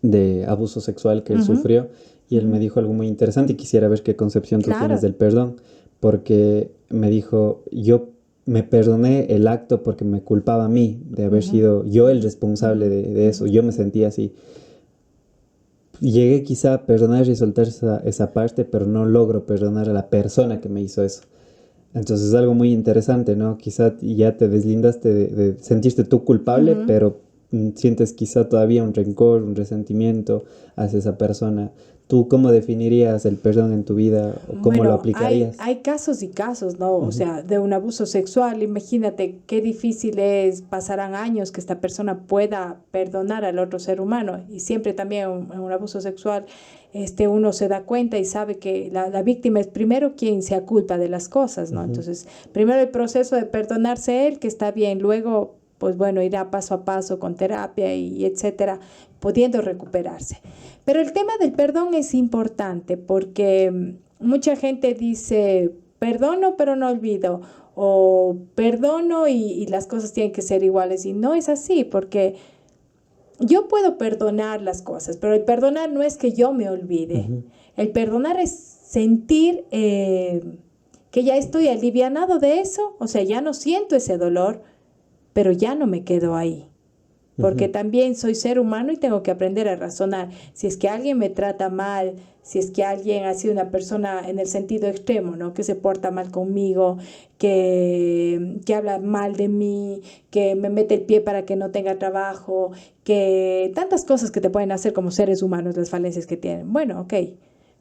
S1: de abuso sexual que él
S2: ujú,
S1: sufrió, y él
S2: ujú,
S1: me dijo algo muy interesante y quisiera ver qué concepción tú tienes
S2: claro.
S1: del perdón, porque me dijo, yo me perdoné el acto porque me culpaba a mí de haber
S2: Ujú,
S1: sido yo el
S2: ujú,
S1: responsable
S2: ujú,
S1: de eso,
S2: ujú.
S1: yo me sentía así. Llegué quizá a perdonar y soltar esa parte, pero no logro perdonar a la persona que me hizo eso. Entonces es algo muy interesante, ¿no? Quizá ya te deslindaste de sentirte tú culpable,
S2: Ujú.
S1: pero sientes quizá todavía un rencor, un resentimiento hacia esa persona. ¿Tú cómo definirías el perdón en tu vida o cómo lo
S2: Bueno,
S1: aplicarías?
S2: hay casos y casos, ¿no? O
S1: Ujú,
S2: sea, de un abuso sexual, imagínate qué difícil es, pasarán años que esta persona pueda perdonar al otro ser humano. Y siempre también en un abuso sexual, uno se da cuenta y sabe que la víctima es primero quien se aculpa de las cosas, ¿no?
S1: ujú,
S2: Entonces, primero el proceso de perdonarse él, que está bien, luego, pues bueno, irá paso a paso con terapia y etcétera, pudiendo recuperarse. Pero el tema del perdón es importante porque mucha gente dice, perdono pero no olvido, o perdono y las cosas tienen que ser iguales. Y no es así, porque yo puedo perdonar las cosas, pero el perdonar no es que yo me olvide.
S1: ujú,
S2: El perdonar es sentir que ya estoy alivianado de eso, o sea, ya no siento ese dolor, pero ya no me quedo ahí, porque
S1: ujú,
S2: también soy ser humano y tengo que aprender a razonar. Si es que alguien me trata mal, si es que alguien ha sido una persona en el sentido extremo, ¿no? Que se porta mal conmigo, que habla mal de mí, que me mete el pie para que no tenga trabajo, que tantas cosas que te pueden hacer como seres humanos, las falencias que tienen. Bueno, ok,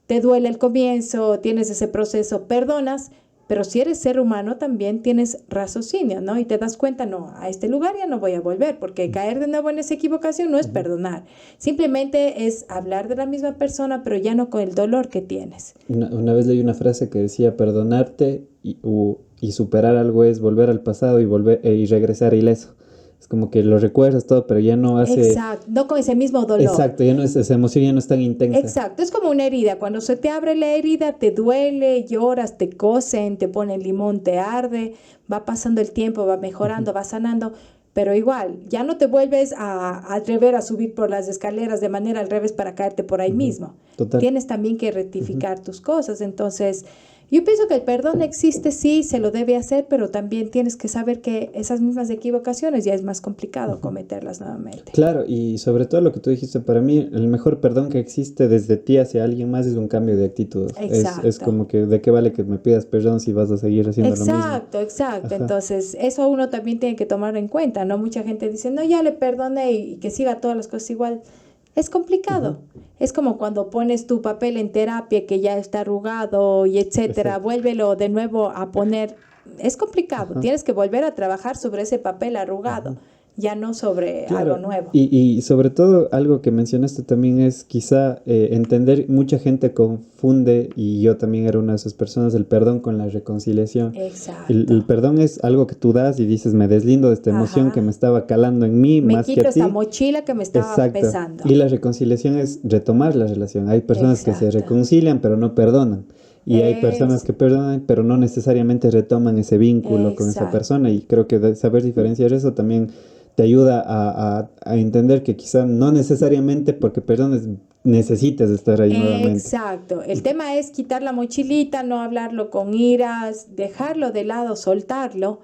S2: te duele el comienzo, tienes ese proceso, perdonas, pero si eres ser humano también tienes raciocinio, ¿no? Y te das cuenta, no, a este lugar ya no voy a volver, porque caer de nuevo en esa equivocación no es
S1: ujú.
S2: perdonar. Simplemente es hablar de la misma persona, pero ya no con el dolor que tienes.
S1: Una vez leí una frase que decía, perdonarte y superar algo es volver al pasado y regresar ileso. Es como que lo recuerdas todo, pero ya no hace.
S2: Exacto, no con ese mismo dolor.
S1: Exacto, ya no es, esa emoción ya no es tan intensa.
S2: Exacto, es como una herida. Cuando se te abre la herida, te duele, lloras, te cosen, te ponen limón, te arde, va pasando el tiempo, va
S1: Ujú,
S2: mejorando, va sanando, pero igual, ya no te vuelves a atrever a subir por las escaleras de manera al revés para caerte por ahí
S1: ujú.
S2: mismo.
S1: Total.
S2: Tienes también que
S1: Ujú,
S2: rectificar tus cosas. Entonces, yo pienso que el perdón existe, sí, se lo debe hacer, pero también tienes que saber que esas mismas equivocaciones ya es más complicado
S1: ujú.
S2: cometerlas nuevamente.
S1: Claro, y sobre todo lo que tú dijiste, para mí el mejor perdón que existe desde ti hacia alguien más es un cambio de actitud. Es
S2: Exacto.
S1: como que de qué vale que me pidas perdón si vas a seguir haciendo lo mismo.
S2: Exacto, exacto.
S1: Ajá.
S2: Entonces, eso uno también tiene que tomar en cuenta, ¿no? Mucha gente dice, no, ya le perdoné y que siga todas las cosas igual. Es
S1: Ujú,
S2: complicado. Es como cuando pones tu papel en terapia que ya está arrugado y etcétera,
S1: exacto.
S2: vuélvelo de nuevo a poner. Es complicado.
S1: Ajá.
S2: Tienes que volver a trabajar sobre ese papel arrugado.
S1: Ujú.
S2: ya no sobre
S1: Claro,
S2: algo nuevo.
S1: y sobre todo algo que mencionaste también es quizá entender, mucha gente confunde, y yo también era una de esas personas, el perdón con la reconciliación. El
S2: Exacto.
S1: perdón es algo que tú das y dices, me deslindo de esta emoción que me
S2: Ajá.
S1: estaba calando en mí
S2: Me
S1: más que
S2: quito
S1: a
S2: esta
S1: ti.
S2: mochila que me estaba
S1: Exacto. Y
S2: pesando.
S1: la reconciliación es retomar la relación. Hay personas que se
S2: Exacto.
S1: reconcilian pero no perdonan. Y hay personas
S2: Es,
S1: que perdonan pero no necesariamente retoman ese vínculo con esa
S2: exacto.
S1: persona. Y creo que saber diferenciar eso también te ayuda a entender que quizá no necesariamente porque perdones necesites estar ahí nuevamente.
S2: Exacto. El tema es quitar la mochilita, no hablarlo con iras, dejarlo de lado, soltarlo,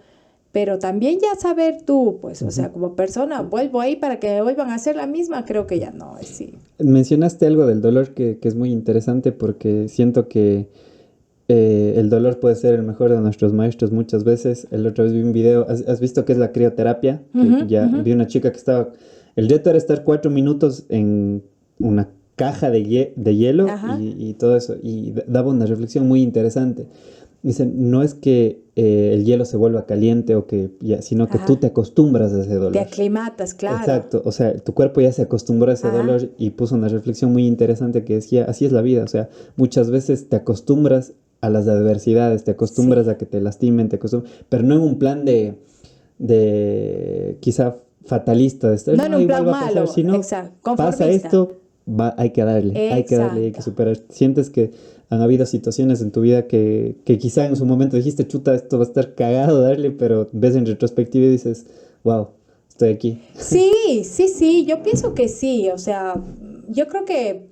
S2: pero también ya saber tú, pues, o
S1: Ujú.
S2: sea, como persona, vuelvo ahí para que me vuelvan a hacer la misma, creo que ya no, es sí.
S1: Mencionaste algo del dolor que es muy interesante porque siento que el dolor puede ser el mejor de nuestros maestros muchas veces. El otra vez vi un video, has visto qué es la crioterapia? Que
S2: Ujú,
S1: ya
S2: ujú.
S1: vi una chica que estaba, el reto era estar 4 minutos en una caja de hielo
S2: Ajá,
S1: y todo eso, y daba una reflexión muy interesante. Dice, no es que el hielo se vuelva caliente o que ya, sino que tú
S2: ajá.
S1: te acostumbras a ese
S2: Te
S1: dolor.
S2: aclimatas, claro.
S1: Exacto, o sea, tu cuerpo ya se acostumbró a ese
S2: Ajá,
S1: dolor y puso una reflexión muy interesante que decía, así es la vida, o sea, muchas veces te acostumbras a las adversidades, te acostumbras
S2: sí.
S1: a que te lastimen, pero no en un plan de quizá fatalista, de estar,
S2: No en
S1: no,
S2: un
S1: igual
S2: plan
S1: va a pasar,
S2: malo,
S1: sino
S2: exacto,
S1: pasa
S2: conformista.
S1: esto, hay que darle, hay que
S2: Exacto.
S1: superar. Sientes que han habido situaciones en tu vida que quizá en su momento dijiste, chuta, esto va a estar cagado darle, pero ves en retrospectiva y dices, wow, estoy aquí.
S2: Sí, sí, sí, yo pienso que sí, o sea, yo creo que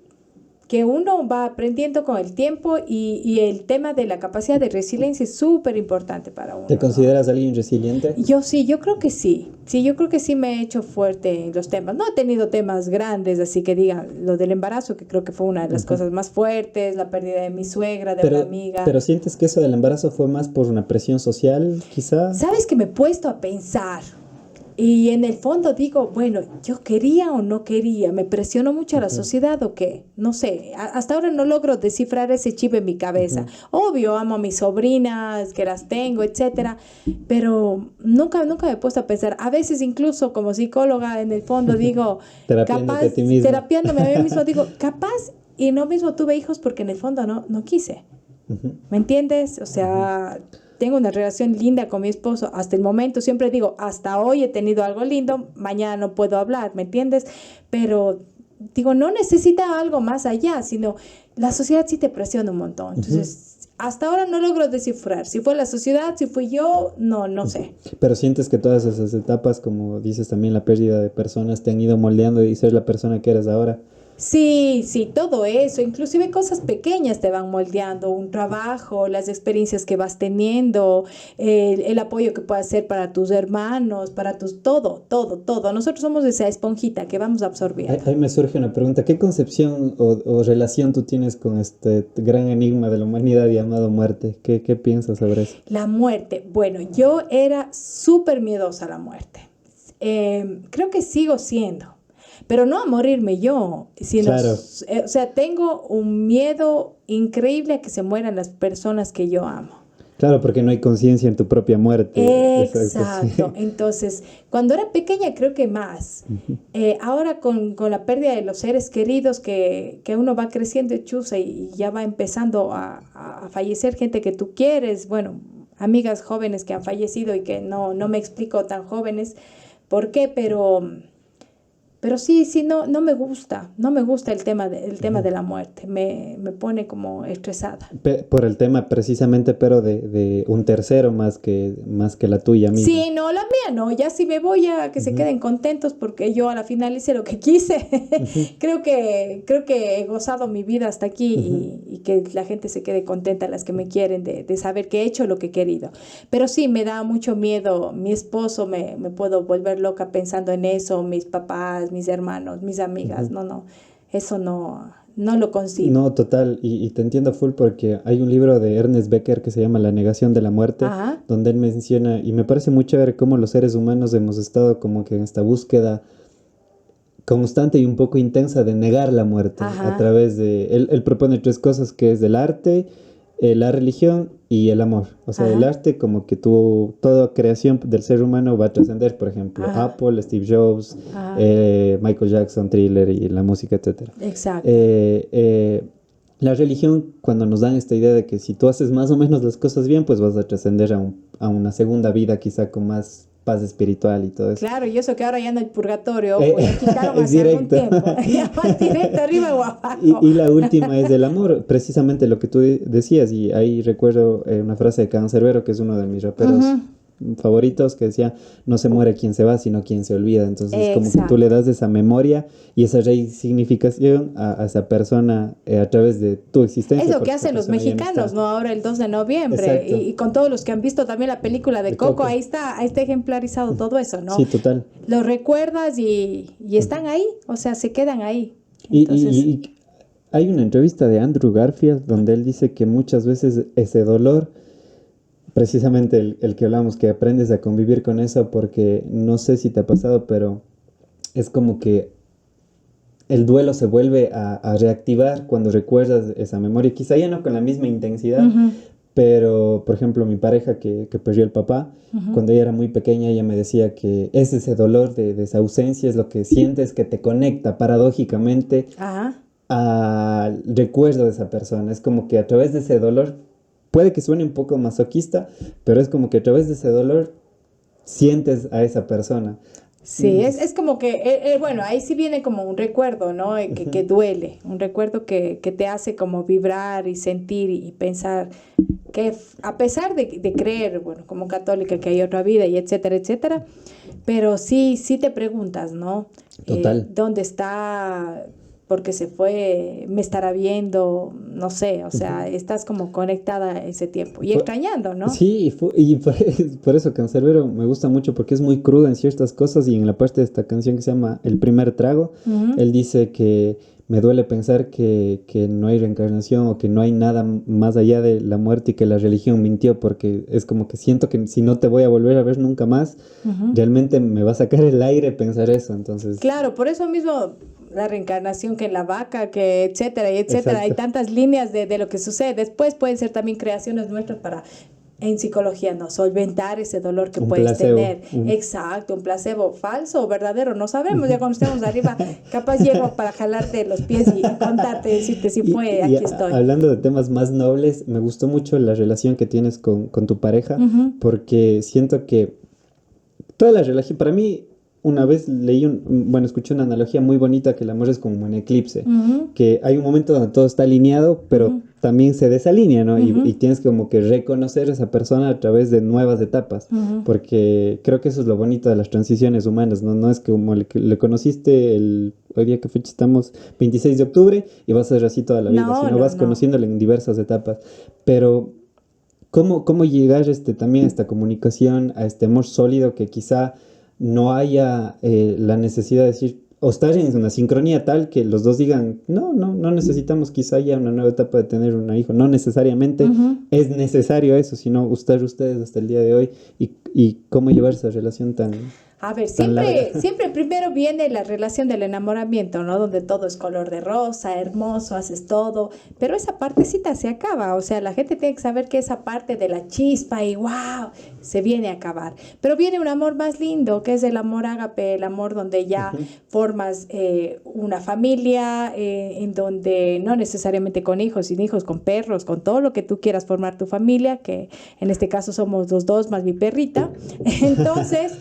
S2: uno va aprendiendo con el tiempo y el tema de la capacidad de resiliencia es súper importante para
S1: ¿Te
S2: uno, ¿no?
S1: consideras alguien resiliente?
S2: Yo sí, yo creo que sí. Sí, yo creo que sí me he hecho fuerte en los temas. No he tenido temas grandes, así que digan, lo del embarazo, que creo que fue una de las
S1: Ujú.
S2: cosas más fuertes, la pérdida de mi suegra, de una
S1: Pero,
S2: amiga.
S1: pero sientes que eso del embarazo fue más por una presión social, quizá.
S2: ¿Sabes que me he puesto a pensar? Y en el fondo digo, bueno, ¿yo quería o no quería? ¿Me presionó mucho a la
S1: Ujú,
S2: sociedad o qué? No sé, hasta ahora no logro descifrar ese chip en mi cabeza.
S1: ujú.
S2: Obvio, amo a mis sobrinas, que las tengo, etcétera, pero nunca me he puesto a pensar. A veces incluso como psicóloga en el fondo digo,
S1: Terapiándote a
S2: capaz,
S1: ti misma.
S2: terapiándome a mí mismo, digo, capaz y no mismo tuve hijos porque en el fondo no quise.
S1: Ujú,
S2: ¿Me entiendes? O
S1: ujú.
S2: sea, tengo una relación linda con mi esposo. Hasta el momento siempre digo, hasta hoy he tenido algo lindo, mañana no puedo hablar, ¿me entiendes? Pero digo, no necesita algo más allá, sino la sociedad sí te presiona un montón.
S1: Ujú,
S2: Entonces, hasta ahora no logro descifrar. Si fue la sociedad, si fui yo, no
S1: ujú.
S2: sé.
S1: Pero sientes que todas esas etapas, como dices también, la pérdida de personas, te han ido moldeando y ser la persona que eres ahora.
S2: Sí, sí, todo eso, inclusive cosas pequeñas te van moldeando, un trabajo, las experiencias que vas teniendo, el apoyo que puedas hacer para tus hermanos, para tus, todo. Nosotros somos esa esponjita que vamos
S1: Ahí,
S2: absorbiendo.
S1: ahí me surge una pregunta. ¿Qué concepción o relación tú tienes con este gran enigma de la humanidad llamado muerte? ¿Qué piensas sobre eso?
S2: La muerte, bueno, yo era súper miedosa a la muerte. Creo que sigo siendo, pero no a morirme yo, sino,
S1: Claro,
S2: o sea, tengo un miedo increíble a que se mueran las personas que yo amo.
S1: claro, porque no hay conciencia en tu propia muerte. Exacto, sí.
S2: Exacto. Entonces, cuando era pequeña creo que más.
S1: Ujú.
S2: Ahora con la pérdida de los seres queridos que uno va creciendo y chuza y ya va empezando a fallecer gente que tú quieres, bueno, amigas jóvenes que han fallecido y que no me explico tan jóvenes por qué, pero sí, sí, no me gusta el tema
S1: Ujú.
S2: de la muerte, me pone como estresada.
S1: Por el tema precisamente, pero de un tercero más que la tuya misma.
S2: Sí, no, la mía no, ya si me voy a que se
S1: Ujú,
S2: queden contentos porque yo a la final hice lo que quise.
S1: ujú,
S2: Creo que he gozado mi vida hasta aquí
S1: ujú.
S2: y que la gente se quede contenta, las que me quieren, de saber que he hecho lo que he querido. Pero sí, me da mucho miedo, mi esposo me puedo volver loca pensando en eso, mis papás, mis hermanos, mis amigas,
S1: Ujú.
S2: no, eso no lo concibo.
S1: No, total, y te entiendo full porque hay un libro de Ernest Becker que se llama La negación de la muerte,
S2: Ajá,
S1: donde él menciona, y me parece muy chévere cómo los seres humanos hemos estado como que en esta búsqueda constante y un poco intensa de negar la muerte a
S2: ajá,
S1: través de... Él propone tres cosas que es del arte, La religión y el amor. O sea, el
S2: Ajá,
S1: arte como que toda creación del ser humano va a trascender, por ejemplo,
S2: ajá,
S1: Apple, Steve Jobs,
S2: ajá,
S1: Michael Jackson, Thriller y la música, etcétera.
S2: exacto.
S1: Eh, eh, la religión, cuando nos dan esta idea de que si tú haces más o menos las cosas bien, pues vas a trascender a una segunda vida quizá con más paz espiritual y todo eso.
S2: Claro, y eso que ahora ya no hay purgatorio,
S1: Eh,
S2: pues ya quitaron
S1: es
S2: hace algún
S1: directo.
S2: tiempo. Ya vas directo arriba o abajo.
S1: Y la última es el amor, precisamente lo que tú decías, y ahí recuerdo una frase de Canserbero, que es uno de mis raperos
S2: Ujú,
S1: favoritos, que decía, no se muere quien se va, sino quien se olvida. Entonces, como que tú le
S2: exacto.
S1: das esa memoria y esa resignificación a esa persona a través de tu
S2: Es
S1: existencia,
S2: lo que
S1: porque esa
S2: hacen los
S1: persona ya no
S2: mexicanos,
S1: está.
S2: ¿no? Ahora el 2 de noviembre.
S1: Exacto,
S2: Y con todos los que han visto también la película de
S1: de
S2: Coco,
S1: Coco.
S2: ahí está ejemplarizado todo eso, ¿no?
S1: Sí, total.
S2: Lo recuerdas y
S1: Ujú.
S2: están ahí, o sea, se quedan ahí.
S1: Y,
S2: Entonces,
S1: hay una entrevista de Andrew Garfield donde él dice que muchas veces ese dolor, precisamente el que hablamos, que aprendes a convivir con eso, porque no sé si te ha pasado, pero es como que el duelo se vuelve a reactivar cuando recuerdas esa memoria. Quizá ya no con la misma intensidad,
S2: ujú,
S1: pero por ejemplo mi pareja que perdió el papá,
S2: ujú.
S1: cuando ella era muy pequeña, ella me decía que es ese dolor de esa ausencia, es lo que sientes que te conecta paradójicamente
S2: Ajá.
S1: al recuerdo de esa persona. Es como que a través de ese dolor, puede que suene un poco masoquista, pero es como que a través de ese dolor sientes a esa persona.
S2: Sí, es como que, bueno, ahí sí viene como un recuerdo, ¿no? Que
S1: Ujú.
S2: duele, un recuerdo que te hace como vibrar y sentir y pensar que a pesar de creer, bueno, como católica que hay otra vida y etcétera, etcétera, pero sí, sí te preguntas, ¿no?
S1: Total.
S2: ¿Dónde está? Porque se fue, me estará viendo, no sé, o sea,
S1: Ujú.
S2: estás como conectada a ese tiempo y
S1: Fue-
S2: extrañando, ¿no?
S1: sí, y por eso Canserbero me gusta mucho porque es muy crudo en ciertas cosas y en la parte de esta canción que se llama El primer trago,
S2: Ujú.
S1: él dice que me duele pensar que no hay reencarnación o que no hay nada más allá de la muerte y que la religión mintió porque es como que siento que si no te voy a volver a ver nunca más,
S2: Ujú.
S1: realmente me va a sacar el aire pensar eso, entonces,
S2: Claro, por eso mismo la reencarnación que en la vaca, que etcétera, y etcétera, hay
S1: exacto,
S2: tantas líneas de lo que sucede. Después pueden ser también creaciones nuestras para, en psicología, no, solventar ese dolor que
S1: un
S2: puedes
S1: placebo.
S2: tener. Exacto, un placebo falso o verdadero, no sabemos. Ya cuando estemos arriba, capaz llego para jalarte los pies y contarte, decirte si fue,
S1: Y
S2: aquí estoy.
S1: hablando de temas más nobles, me gustó mucho la relación que tienes con tu pareja,
S2: Ujú,
S1: porque siento que toda la relación, para mí, una vez bueno, escuché una analogía muy bonita que el amor es como un eclipse,
S2: ujú,
S1: que hay un momento donde todo está alineado, pero
S2: ujú,
S1: también se desalinea, ¿no? Y
S2: ujú,
S1: tienes como que reconocer a esa persona a través de nuevas etapas,
S2: ujú.
S1: porque creo que eso es lo bonito de las transiciones humanas, ¿no? No es que como le conociste hoy día que fecha estamos, 26 de octubre, y vas a ser así toda la vida,
S2: No,
S1: sino
S2: no,
S1: vas
S2: no.
S1: conociéndole en diversas etapas. Pero ¿cómo llegar también a esta comunicación, a este amor sólido que quizá no haya la necesidad de decir, o estar en una sincronía tal que los dos digan, no necesitamos quizá ya una nueva etapa de tener un hijo, no necesariamente
S2: Ujú.
S1: es necesario eso, sino estar ustedes hasta el día de hoy y cómo llevar esa relación
S2: A ver,
S1: tan larga?
S2: siempre primero viene la relación del enamoramiento, ¿no? Donde todo es color de rosa, hermoso, haces todo, pero esa partecita se acaba, o sea, la gente tiene que saber que esa parte de la chispa y wow, se viene a acabar. Pero viene un amor más lindo, que es el amor ágape, el amor donde ya
S1: Ujú.
S2: formas una familia, en donde no necesariamente con hijos, sin hijos, con perros, con todo lo que tú quieras formar tu familia, que en este caso somos los dos más mi perrita. Entonces,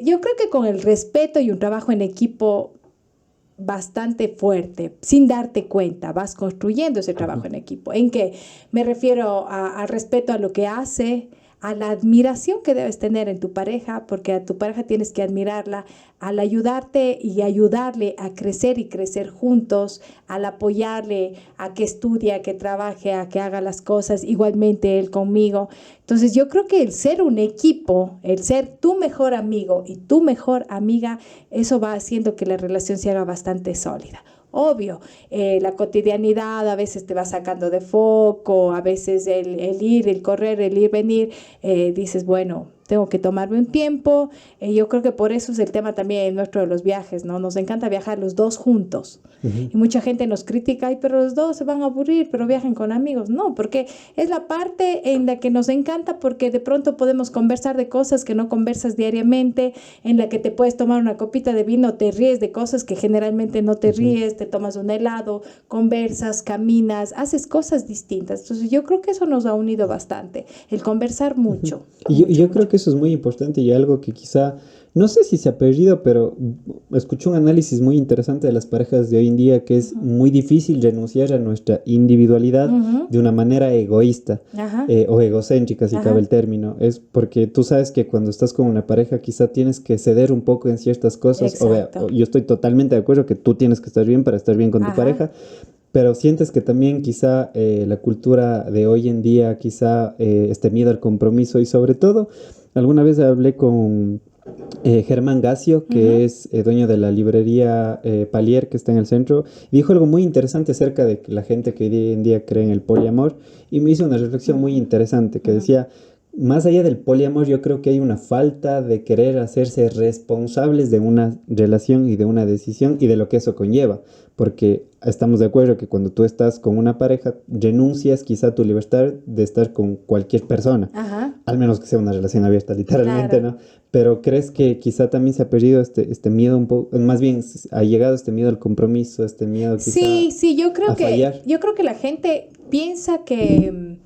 S2: yo creo que con el respeto y un trabajo en equipo bastante fuerte, sin darte cuenta, vas construyendo ese trabajo en equipo. ¿En qué? Me refiero al respeto a lo que hace, a la admiración que debes tener en tu pareja, porque a tu pareja tienes que admirarla, al ayudarte y ayudarle a crecer y crecer juntos, al apoyarle a que estudie, a que trabaje, a que haga las cosas, igualmente él conmigo. Entonces yo creo que el ser un equipo, el ser tu mejor amigo y tu mejor amiga, eso va haciendo que la relación se haga bastante sólida. Obvio, la cotidianidad a veces te va sacando de foco, a veces el ir, el correr, el ir, venir, dices, bueno, tengo que tomarme un tiempo. Yo creo que por eso es el tema también nuestro de los viajes, ¿no? Nos encanta viajar los dos juntos. Y mucha gente nos critica, ay, pero los dos se van a aburrir, pero viajen con amigos. No, porque es la parte en la que nos encanta, porque de pronto podemos conversar de cosas que no conversas diariamente, en la que te puedes tomar una copita de vino, te ríes de cosas que generalmente no te ríes, te tomas un helado, conversas, caminas, haces cosas distintas. Entonces yo creo que eso nos ha unido bastante, el conversar mucho.
S1: Y yo creo que eso es muy importante y algo que quizá, no sé si se ha perdido, pero escuché un análisis muy interesante de las parejas de hoy en día, que es muy difícil renunciar a nuestra individualidad de una manera egoísta o egocéntrica, si cabe el término. Es porque tú sabes que cuando estás con una pareja quizá tienes que ceder un poco en ciertas cosas. Yo estoy totalmente de acuerdo que tú tienes que estar bien para estar bien con tu pareja, pero sientes que también quizá la cultura de hoy en día, quizá este miedo al compromiso y sobre todo, alguna vez hablé con Germán Gacio, que es dueño de la librería Palier, que está en el centro, y dijo algo muy interesante acerca de la gente que hoy en día cree en el poliamor, y me hizo una reflexión muy interesante que decía, más allá del poliamor, yo creo que hay una falta de querer hacerse responsables de una relación y de una decisión y de lo que eso conlleva, porque estamos de acuerdo que cuando tú estás con una pareja, renuncias quizá a tu libertad de estar con cualquier persona, al menos que sea una relación abierta, literalmente, ¿no? Pero ¿crees que quizá también se ha perdido este miedo un poco, más bien ha llegado este miedo al compromiso, este miedo quizá
S2: Sí, yo creo
S1: a fallar?
S2: yo creo que la gente piensa que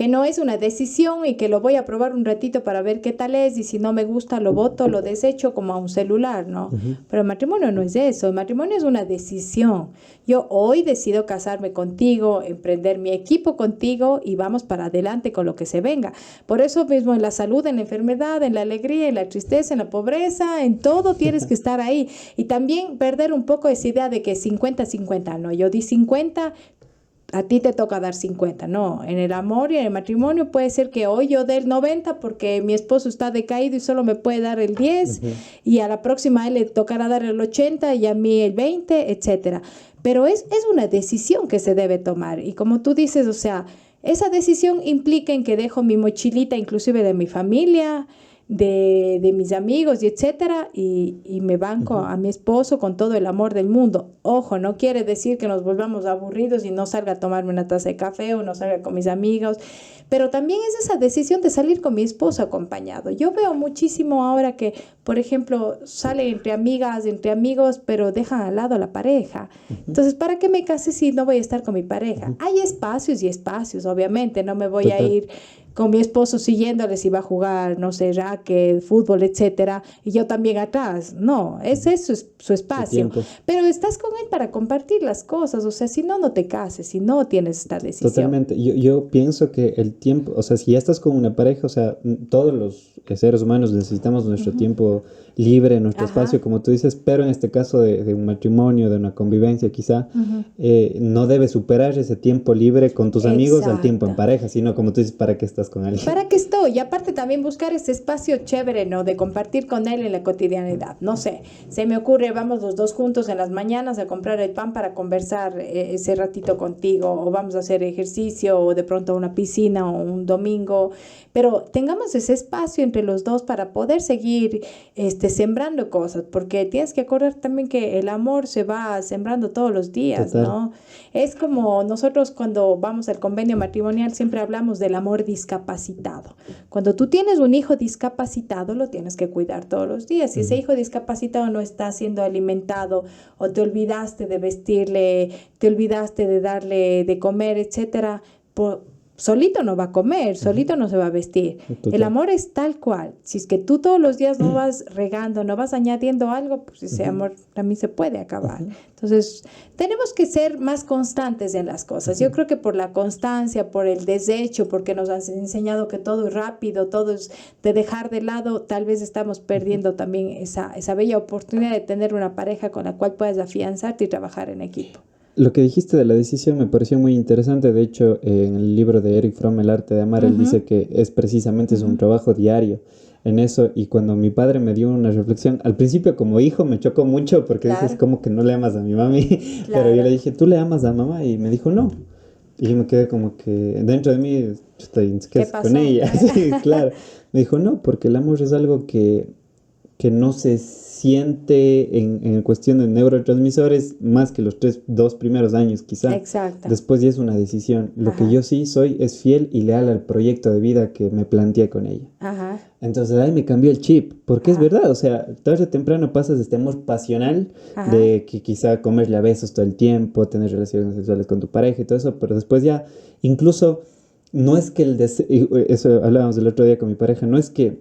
S2: no es una decisión y que lo voy a probar un ratito para ver qué tal es y si no me gusta lo boto, lo desecho como a un celular, ¿no? Pero el matrimonio no es eso, el matrimonio es una decisión. Yo hoy decido casarme contigo, emprender mi equipo contigo y vamos para adelante con lo que se venga. Por eso mismo en la salud, en la enfermedad, en la alegría, en la tristeza, en la pobreza, en todo tienes que estar ahí. Y también perder un poco esa idea de que 50-50, ¿no? Yo di 50, a ti te toca dar 50, no, en el amor y en el matrimonio puede ser que hoy yo dé el 90 porque mi esposo está decaído y solo me puede dar el 10 y a la próxima a él le tocará dar el 80 y a mí el 20, etcétera. Pero es una decisión que se debe tomar y como tú dices, o sea, esa decisión implica en que dejo mi mochilita inclusive de mi familia, de mis amigos y etcétera, y me banco a mi esposo con todo el amor del mundo. Ojo, no quiere decir que nos volvamos aburridos y no salga a tomarme una taza de café o no salga con mis amigos, pero también es esa decisión de salir con mi esposo acompañado. Yo veo muchísimo ahora que, por ejemplo, sale entre amigas, entre amigos, pero dejan al lado a la pareja. Entonces, ¿para qué me case si no voy a estar con mi pareja? Hay espacios y espacios, obviamente, no me voy a ir con mi esposo siguiéndole si va a jugar, no sé, racket, fútbol, etcétera, y yo también atrás. No, ese es su espacio. Pero estás con él para compartir las cosas, o sea, si no, no te cases, si no tienes esta decisión.
S1: Totalmente. Yo pienso que el tiempo, o sea, si ya estás con una pareja, o sea, todos los seres humanos necesitamos nuestro tiempo libre, nuestro espacio, como tú dices, pero en este caso de un matrimonio, de una convivencia quizá, no debes superar ese tiempo libre con tus amigos al tiempo en pareja, sino como tú dices, ¿para qué estás con alguien?
S2: ¿Para qué estoy? Y aparte también buscar ese espacio chévere, ¿no? De compartir con él en la cotidianidad. No sé, se me ocurre, vamos los dos juntos en las mañanas a comprar el pan para conversar ese ratito contigo, o vamos a hacer ejercicio, o de pronto a una piscina, o un domingo, pero tengamos ese espacio entre los dos para poder seguir sembrando cosas, porque tienes que acordar también que el amor se va sembrando todos los días, ¿no? Es como nosotros cuando vamos al convenio matrimonial siempre hablamos del amor discapacitado. Cuando tú tienes un hijo discapacitado, lo tienes que cuidar todos los días. Si ese hijo discapacitado no está siendo alimentado o te olvidaste de vestirle, te olvidaste de darle de comer, etcétera, solito no va a comer, solito no se va a vestir. El amor es tal cual. Si es que tú todos los días no vas regando, no vas añadiendo algo, pues ese amor también se puede acabar. Entonces, tenemos que ser más constantes en las cosas. Yo creo que por la constancia, por el desecho, porque nos han enseñado que todo es rápido, todo es de dejar de lado, tal vez estamos perdiendo también esa bella oportunidad de tener una pareja con la cual puedas afianzarte y trabajar en equipo.
S1: Lo que dijiste de la decisión me pareció muy interesante. De hecho, en el libro de Eric Fromm, El arte de amar, él dice que es precisamente es un trabajo diario en eso. Y cuando mi padre me dio una reflexión, al principio como hijo me chocó mucho porque dices como que no le amas a mi mami. Pero yo le dije, ¿tú le amas a mamá? Y me dijo, no. Y yo me quedé como que dentro de mí, chuta, ¿qué
S2: ¿Qué
S1: haces
S2: pasó?
S1: con ella? Sí, claro. Me dijo, no, porque el amor es algo que no se siente en cuestión de neurotransmisores más que los 2 primeros años, quizá.
S2: Exacto.
S1: Después ya es una decisión. Lo que
S2: Ajá,
S1: yo sí soy es fiel y leal al proyecto de vida que me planteé con ella.
S2: ajá,
S1: Entonces ahí me cambió el chip, porque es
S2: ajá,
S1: verdad, o sea, tarde o temprano pasas de este amor pasional,
S2: ajá.
S1: de que quizá comerle a besos todo el tiempo, tener relaciones sexuales con tu pareja y todo eso, pero después ya, incluso, no es que el deseo, eso hablábamos el otro día con mi pareja, no es que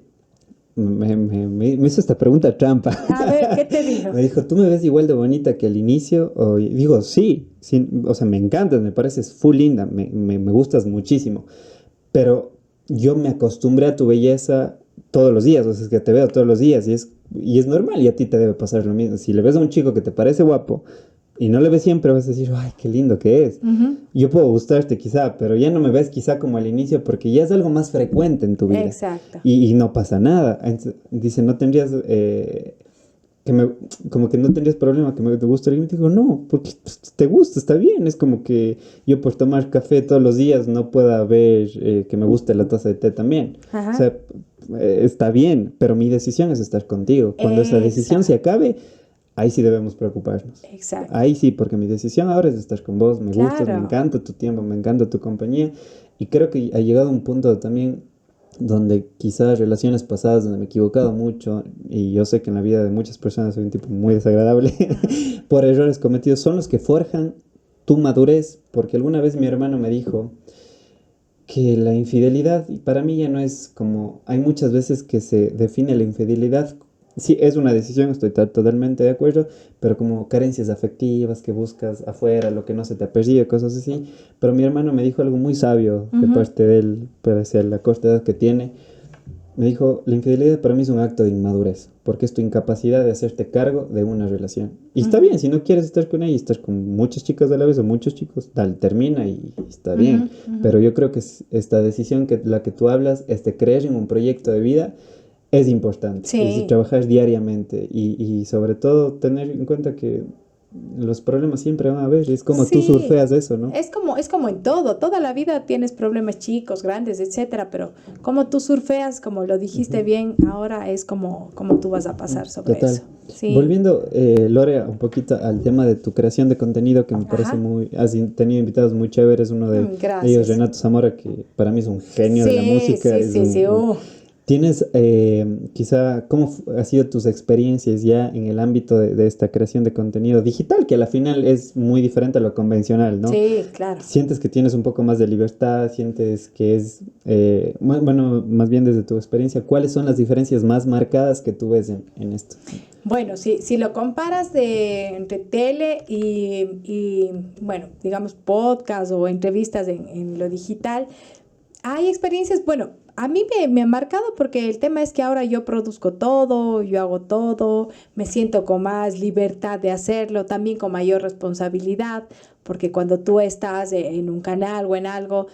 S1: me hizo esta pregunta trampa.
S2: A ver, ¿qué te dijo?
S1: Me dijo, ¿tú me ves igual de bonita que al inicio? O, y digo, sí, sí, o sea, me encantas, me pareces full linda, me gustas muchísimo, pero yo me acostumbré a tu belleza todos los días, o sea, es que te veo todos los días y es normal y a ti te debe pasar lo mismo. Si le ves a un chico que te parece guapo y no le ves siempre, vas a decir, ay, qué lindo que es.
S2: Ujú.
S1: Yo puedo gustarte quizá, pero ya no me ves quizá como al inicio porque ya es algo más frecuente en tu vida
S2: Exacto.
S1: y no pasa nada. Entonces, dice, no tendrías que me, como que no tendrías problema que me te guste alguien. Y digo, no, porque te gusta, está bien. Es como que yo por tomar café todos los días no pueda ver que me guste la taza de té también. O
S2: Ajá.
S1: sea, está bien, pero mi decisión es estar contigo. Cuando esa decisión se
S2: Exacto.
S1: acabe, ahí sí debemos preocuparnos.
S2: Exacto.
S1: Ahí sí, porque mi decisión ahora es estar con vos, me gustas, me
S2: Claro.
S1: encanta tu tiempo, me encanta tu compañía. Y creo que ha llegado un punto también donde quizás relaciones pasadas donde me he equivocado mucho y yo sé que en la vida de muchas personas soy un tipo muy desagradable
S2: Ajá.
S1: por errores cometidos, son los que forjan tu madurez, porque alguna vez mi hermano me dijo que la infidelidad, y para mí ya no es como, hay muchas veces que se define la infidelidad, sí es una decisión, estoy totalmente de acuerdo, pero como carencias afectivas que buscas afuera, lo que no se te apercibe, cosas así, pero mi hermano me dijo algo muy sabio de
S2: Ujú.
S1: parte de él, para ser la corta edad que tiene, me dijo, la infidelidad para mí es un acto de inmadurez, porque es tu incapacidad de hacerte cargo de una relación. Y está
S2: Ujú.
S1: bien, si no quieres estar con ella y estás con muchas chicas a la vez o muchos chicos, dale, termina y está
S2: Ujú.
S1: bien.
S2: Ujú.
S1: Pero yo creo que esta decisión que la que tú hablas, este creer en un proyecto de vida, es importante. Es de
S2: Sí.
S1: trabajar diariamente y sobre todo tener en cuenta que los problemas siempre van a haber. Es como tú
S2: Sí,
S1: surfeas eso, ¿no?
S2: es como en todo, toda la vida tienes problemas chicos, grandes, etcétera, pero como tú surfeas, como lo dijiste
S1: Ujú.
S2: bien, ahora es como tú vas a pasar sobre eso.
S1: Total.
S2: Sí,
S1: Volviendo, Lore, un poquito al tema de tu creación de contenido, que me parece
S2: ajá,
S1: muy... Has tenido invitados muy chéveres, uno de ellos,
S2: gracias.
S1: Renato Zamora, que para mí es un genio de la
S2: Sí,
S1: música,
S2: sí, sí, sí,
S1: ¿Tienes quizá cómo han sido tus experiencias ya en el ámbito de esta creación de contenido digital, que a la final es muy diferente a lo convencional, ¿no?
S2: sí, claro.
S1: ¿Sientes que tienes un poco más de libertad? ¿Sientes que es, bueno, más bien desde tu experiencia, cuáles son las diferencias más marcadas que tú ves en esto?
S2: Bueno, si lo comparas entre tele bueno, digamos podcast o entrevistas en lo digital, hay experiencias, bueno, a mí me ha marcado porque el tema es que ahora yo produzco todo, yo hago todo, me siento con más libertad de hacerlo, también con mayor responsabilidad, porque cuando tú estás en un canal o en algo,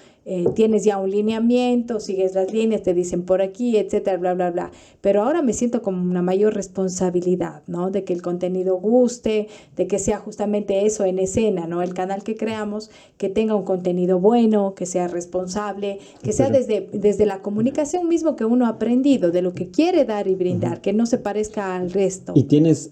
S2: tienes ya un lineamiento, sigues las líneas, te dicen por aquí, etcétera, bla, bla, bla. Pero ahora me siento como una mayor responsabilidad, ¿no? De que el contenido guste, de que sea justamente eso en escena, ¿no? El canal que creamos, que tenga un contenido bueno, que sea responsable, que sea
S1: Pero,
S2: desde la comunicación mismo que uno ha aprendido, de lo que quiere dar y
S1: ujú.
S2: brindar, que no se parezca al resto.
S1: ¿Y tienes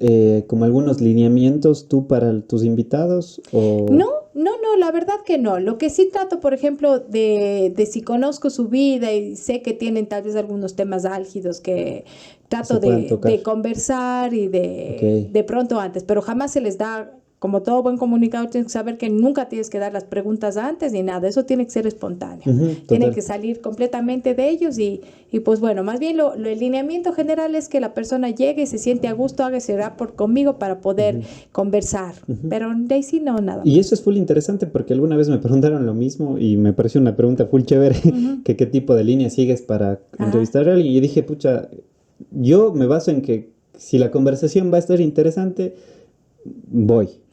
S1: como algunos lineamientos tú para tus invitados?
S2: No,
S1: O
S2: no, la verdad que no. Lo que sí trato, por ejemplo, de si conozco su vida y sé que tienen tal vez algunos temas álgidos que
S1: se
S2: trato
S1: puedan tocar.
S2: de conversar y
S1: Ok.
S2: de pronto antes, pero jamás se les da, como todo buen comunicador, tienes que saber que nunca tienes que dar las preguntas antes ni nada, eso tiene que ser espontáneo,
S1: Ujú,
S2: tiene
S1: total.
S2: que salir completamente de ellos y pues bueno, más bien el lineamiento general es que la persona llegue y se siente a gusto, haga ese rapport conmigo para poder
S1: Ujú,
S2: conversar,
S1: ujú.
S2: pero de ahí sí no, nada
S1: Y eso
S2: más.
S1: es full interesante porque alguna vez me preguntaron lo mismo y me pareció una pregunta full chévere,
S2: Ujú.
S1: que qué tipo de línea sigues para
S2: Ajá,
S1: entrevistar a alguien. Y yo dije, pucha, yo me baso en que si la conversación va a estar interesante,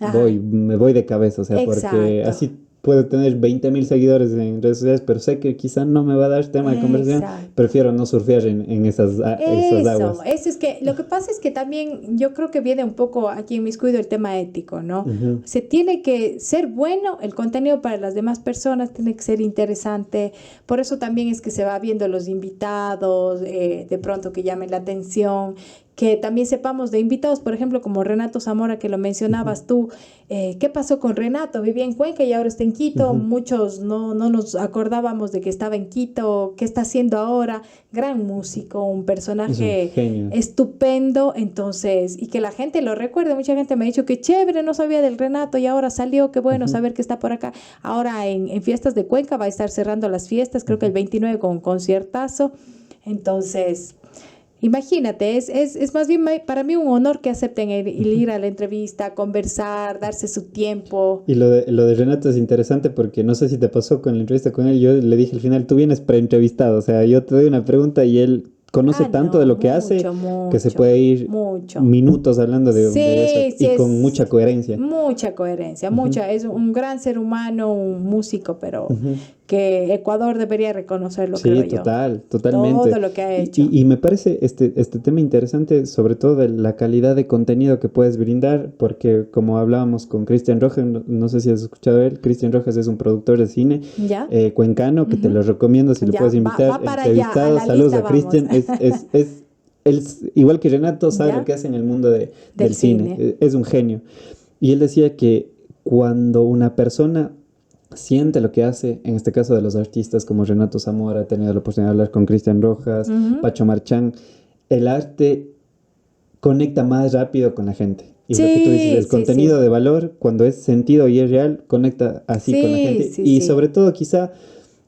S2: ajá,
S1: me voy de cabeza, o sea, porque
S2: exacto.
S1: así puedo tener 20.000 seguidores en redes sociales, pero sé que quizá no me va a dar tema de conversación.
S2: Exacto.
S1: Prefiero no surfear en esas aguas.
S2: Eso es que lo que pasa es que también yo creo que viene un poco aquí inmiscuido el tema ético, ¿no?
S1: Ujú.
S2: Se tiene que ser bueno, el contenido para las demás personas tiene que ser interesante, por eso también es que se va viendo los invitados, de pronto que llamen la atención, que también sepamos de invitados, por ejemplo, como Renato Zamora, que lo mencionabas tú. ¿Qué pasó con Renato? Vivía en Cuenca y ahora está en Quito.
S1: Ujú.
S2: Muchos no nos acordábamos de que estaba en Quito. ¿Qué está haciendo ahora? Gran músico, un
S1: Es un
S2: personaje
S1: genio.
S2: estupendo. Entonces, y que la gente lo recuerde. Mucha gente me ha dicho que chévere, no sabía del Renato y ahora salió. Qué bueno
S1: Ujú.
S2: saber que está por acá. Ahora en Fiestas de Cuenca va a estar cerrando las fiestas, creo que el
S1: Ujú.
S2: 29 con un conciertazo. Entonces, imagínate, es más bien para mí un honor que acepten el ir a la entrevista, conversar, darse su tiempo.
S1: Y lo de Renato es interesante porque no sé si te pasó con la entrevista con él. Yo le dije al final, tú vienes pre-entrevistado. O sea, yo te doy una pregunta y él conoce
S2: Ah,
S1: tanto de
S2: no,
S1: lo que hace
S2: mucho,
S1: que se
S2: mucho,
S1: puede ir
S2: mucho.
S1: minutos hablando de eso
S2: Sí, sí,
S1: y con mucha coherencia.
S2: mucha coherencia,
S1: Ujú.
S2: mucha. Es un gran ser humano, un músico, pero
S1: Ujú.
S2: que Ecuador debería reconocerlo,
S1: Sí,
S2: creo yo.
S1: total, totalmente.
S2: Todo lo que ha
S1: Y,
S2: hecho.
S1: y me parece este tema interesante, sobre todo de la calidad de contenido que puedes brindar, porque como hablábamos con Cristian Rojas, no sé si has escuchado de él, Cristian Rojas es un productor de cine
S2: ¿Ya?
S1: cuencano que te
S2: Ujú.
S1: lo recomiendo si lo
S2: Ya,
S1: puedes invitar,
S2: va para allá, a
S1: entrevistado.
S2: la
S1: Saludos
S2: lista
S1: a
S2: vamos.
S1: Cristian, él igual que Renato, sabe lo
S2: ¿Ya?
S1: que hace en el mundo
S2: Del
S1: del cine,
S2: cine.
S1: es un genio. Y él decía que cuando una persona siente lo que hace, en este caso de los artistas como Renato Zamora, he tenido la oportunidad de hablar con Cristian Rojas,
S2: Ujú.
S1: Pacho Marchán, el arte conecta más rápido con la gente. Y lo que tú dices,
S2: Sí,
S1: el
S2: sí, sí.
S1: contenido de valor, cuando es sentido y es real, conecta así con la
S2: Sí,
S1: gente.
S2: sí,
S1: Y
S2: sí.
S1: sobre todo quizá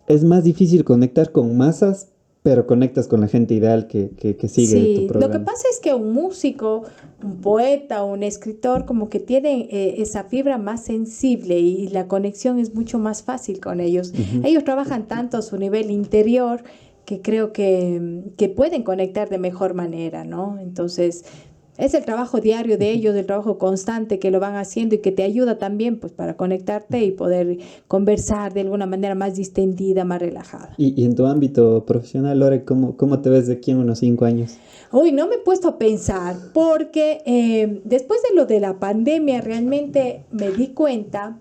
S1: es más difícil conectar con masas, pero conectas con la gente ideal que sigue tu
S2: Sí, lo que
S1: programa.
S2: pasa es que un músico, un poeta, un escritor, como que tienen esa fibra más sensible y la conexión es mucho más fácil con ellos.
S1: Ujú.
S2: Ellos trabajan tanto a su nivel interior que creo que pueden conectar de mejor manera, ¿no? Entonces, es el trabajo diario de ellos, el trabajo constante que lo van haciendo y que te ayuda también pues para conectarte y poder conversar de alguna manera más distendida, más relajada.
S1: Y en tu ámbito profesional, Lore, ¿cómo te ves de aquí en unos 5 años?
S2: Uy, no me he puesto a pensar porque después de lo de la pandemia realmente me di cuenta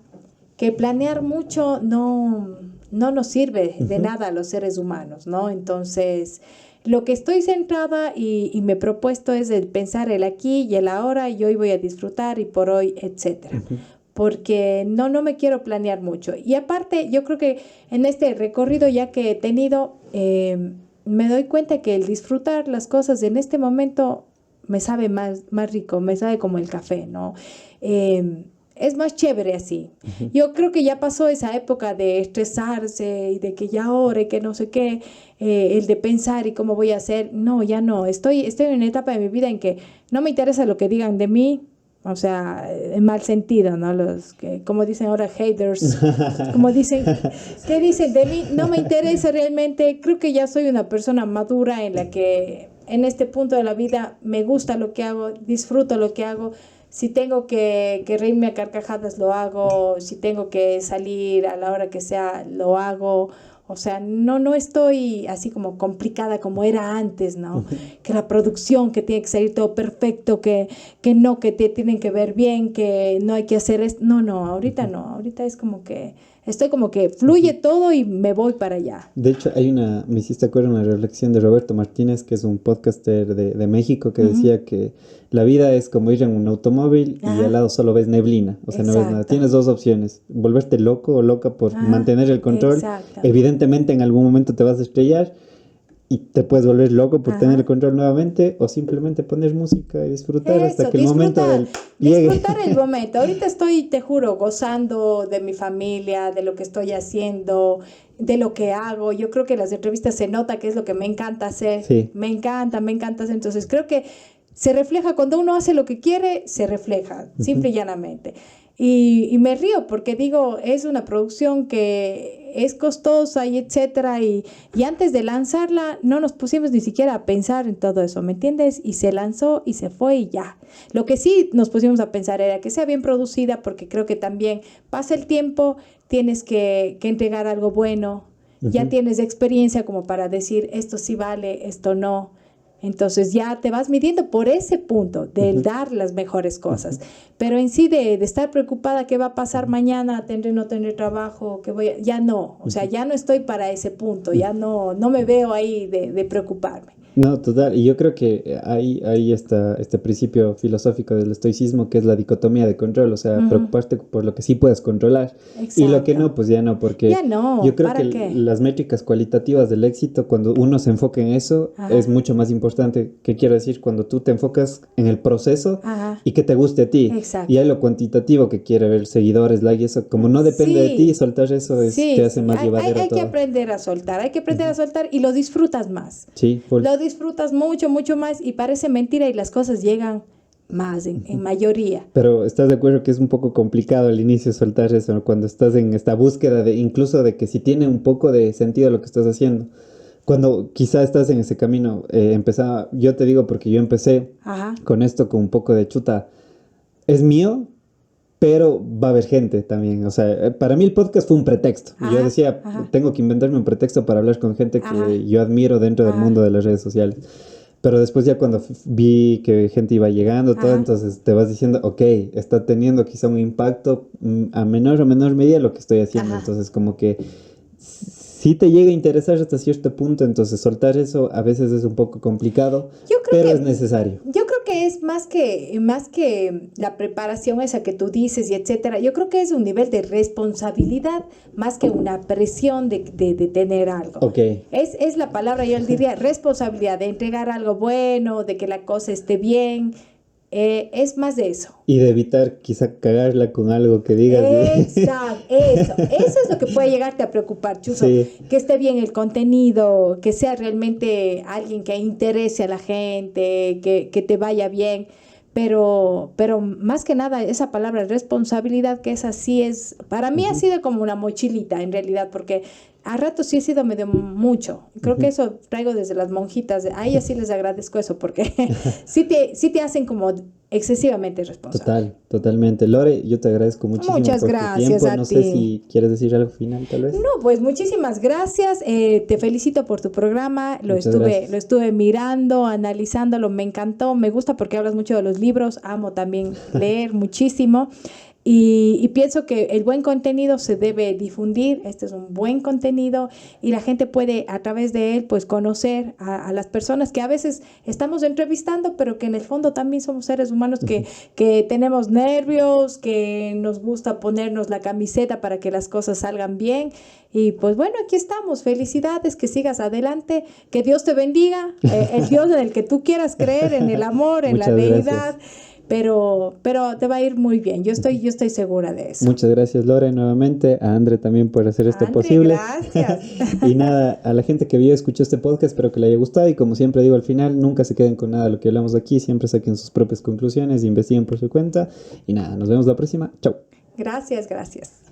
S2: que planear mucho no nos sirve de
S1: Ujú.
S2: nada a los seres humanos, ¿no? Entonces, lo que estoy centrada y me he propuesto es el pensar el aquí y el ahora y hoy voy a disfrutar y por hoy, etcétera.
S1: Ujú.
S2: Porque no me quiero planear mucho. Y aparte, yo creo que en este recorrido ya que he tenido, me doy cuenta que el disfrutar las cosas en este momento me sabe más rico, me sabe como el café, ¿no? Es más chévere así.
S1: Ujú.
S2: Yo creo que ya pasó esa época de estresarse y de que ya ahora y que no sé qué, el de pensar y cómo voy a hacer. No, ya no. Estoy en una etapa de mi vida en que no me interesa lo que digan de mí, o sea, en mal sentido, ¿no? Los que, como dicen ahora, haters, como dicen, ¿qué dicen de mí? No me interesa realmente. Creo que ya soy una persona madura en la que en este punto de la vida me gusta lo que hago, disfruto lo que hago. Si tengo que reírme a carcajadas, lo hago. Si tengo que salir a la hora que sea, lo hago. O sea, no estoy así como complicada como era antes, ¿no?
S1: Ujú.
S2: Que la producción, que tiene que salir todo perfecto, que no, que te tienen que ver bien, que no hay que hacer esto. No, ahorita
S1: Ujú.
S2: no. Ahorita es como que estoy como que fluye todo y me voy para allá.
S1: De hecho, me hiciste acuerdo una reflexión de Roberto Martínez, que es un podcaster de México, que
S2: Ujú.
S1: decía que la vida es como ir en un automóvil y al
S2: Ajá,
S1: lado solo ves neblina, o sea, no ves nada.
S2: exacto.
S1: Tienes dos opciones, volverte loco o loca por
S2: Ajá,
S1: mantener el control.
S2: exacto.
S1: Evidentemente en algún momento te vas a estrellar y te puedes volver loco por tener el
S2: Ajá.
S1: control nuevamente, o simplemente poner música y disfrutar hasta
S2: Eso,
S1: que el momento llegue.
S2: disfrutar el momento. Ahorita estoy, te juro, gozando de mi familia, de lo que estoy haciendo, de lo que hago. Yo creo que en las entrevistas se nota que es lo que me encanta hacer.
S1: Sí.
S2: Me encanta hacer. Entonces creo que se refleja cuando uno hace lo que quiere, se refleja, simple y
S1: Ujú.
S2: llanamente. Y me río porque digo, es una producción que es costosa y etcétera, y antes de lanzarla no nos pusimos ni siquiera a pensar en todo eso, ¿me entiendes? Y se lanzó y se fue y ya. Lo que sí nos pusimos a pensar era que sea bien producida, porque creo que también pasa el tiempo, tienes que entregar algo bueno, ya tienes experiencia como para decir esto sí vale, esto no. Entonces ya te vas midiendo por ese punto de dar las mejores cosas. Pero en sí de estar preocupada qué va a pasar mañana, tendré o no tendré trabajo, ya no. O sea, ya no estoy para ese punto, ya no me veo ahí de preocuparme.
S1: No, total. Y yo creo que ahí está este principio filosófico del estoicismo, que es la dicotomía de control. O sea, preocuparte por lo que sí puedes controlar. Y lo que
S2: Exacto.
S1: no, pues ya no, porque
S2: Ya no,
S1: yo creo que
S2: ¿para qué?
S1: las métricas cualitativas del éxito, cuando uno se enfoca en eso, es
S2: Ajá,
S1: mucho más importante. ¿Qué quiero decir? Cuando tú te enfocas en el proceso
S2: ajá,
S1: y que te guste a ti. Y
S2: exacto.
S1: hay lo cuantitativo que quiere ver seguidores, like, y eso. Como no depende de ti,
S2: Sí,
S1: soltar eso te
S2: sí,
S1: hace
S2: sí.
S1: más llevadero
S2: Hay que
S1: todo.
S2: aprender a soltar, hay que aprender a
S1: Ujú.
S2: soltar y lo disfrutas más.
S1: Sí, full.
S2: Lo disfrutas mucho, mucho más y parece mentira y las cosas llegan más en mayoría.
S1: Pero estás de acuerdo que es un poco complicado al inicio soltar eso, ¿no? Cuando estás en esta búsqueda de incluso de que si tiene un poco de sentido lo que estás haciendo. Cuando quizá estás en ese camino, yo te digo porque yo empecé
S2: Ajá,
S1: con esto con un poco de chuta. Es mío, pero va a haber gente también. O sea, para mí el podcast fue un pretexto. Yo
S2: ajá,
S1: decía,
S2: ajá,
S1: tengo que inventarme un pretexto para hablar con gente
S2: ajá,
S1: que yo admiro dentro del
S2: ajá,
S1: mundo de las redes sociales. Pero después ya cuando vi que gente iba llegando, todo,
S2: ajá.
S1: entonces te vas diciendo, ok, está teniendo quizá un impacto a menor o menor medida lo que estoy haciendo.
S2: Ajá.
S1: Entonces como que sí te llega a interesar hasta cierto punto, entonces soltar eso a veces es un poco complicado,
S2: Yo creo
S1: pero es
S2: que,
S1: necesario.
S2: yo creo que es más que la preparación esa que tú dices y etcétera. Yo creo que es un nivel de responsabilidad más que una presión de tener algo.
S1: Ok.
S2: Es la palabra, yo le diría, responsabilidad de entregar algo bueno, de que la cosa esté bien. Es más de eso.
S1: Y de evitar quizá cagarla con algo que digas.
S2: Exacto, eso es lo que puede llegarte a preocupar, Chuzo,
S1: Sí.
S2: que esté bien el contenido, que sea realmente alguien que interese a la gente, que te vaya bien, pero más que nada esa palabra responsabilidad, que esa sí es, para mí ha
S1: Ujú,
S2: sido como una mochilita en realidad, porque a rato sí he sido medio mucho, creo que
S1: ujú.
S2: eso traigo desde las monjitas, a ellas sí les agradezco eso, porque sí te hacen como excesivamente responsable.
S1: Totalmente. Lore, yo te agradezco muchísimo
S2: Muchas
S1: por tu
S2: gracias
S1: tiempo.
S2: a
S1: No sé
S2: ti.
S1: si quieres decir algo final, tal vez.
S2: No, pues muchísimas gracias. Te felicito por tu programa.
S1: Muchas
S2: Lo
S1: gracias.
S2: estuve mirando, analizándolo. Me encantó. Me gusta porque hablas mucho de los libros. Amo también leer muchísimo. Y pienso que el buen contenido se debe difundir. Este es un buen contenido y la gente puede a través de él pues conocer a las personas que a veces estamos entrevistando, pero que en el fondo también somos seres humanos que tenemos nervios, que nos gusta ponernos la camiseta para que las cosas salgan bien. Y pues bueno, aquí estamos. Felicidades, que sigas adelante, que Dios te bendiga, el Dios en el que tú quieras creer, en el amor, en la
S1: Muchas gracias.
S2: deidad, pero te va a ir muy bien. Yo estoy segura de eso.
S1: Muchas gracias, Lore, nuevamente. A André también por hacer esto
S2: André,
S1: posible.
S2: gracias.
S1: Y nada, a la gente que vio y escuchó este podcast, espero que le haya gustado. Y como siempre digo al final, nunca se queden con nada de lo que hablamos aquí. Siempre saquen sus propias conclusiones, investiguen por su cuenta. Y nada, nos vemos la próxima. Chao.
S2: Gracias, gracias.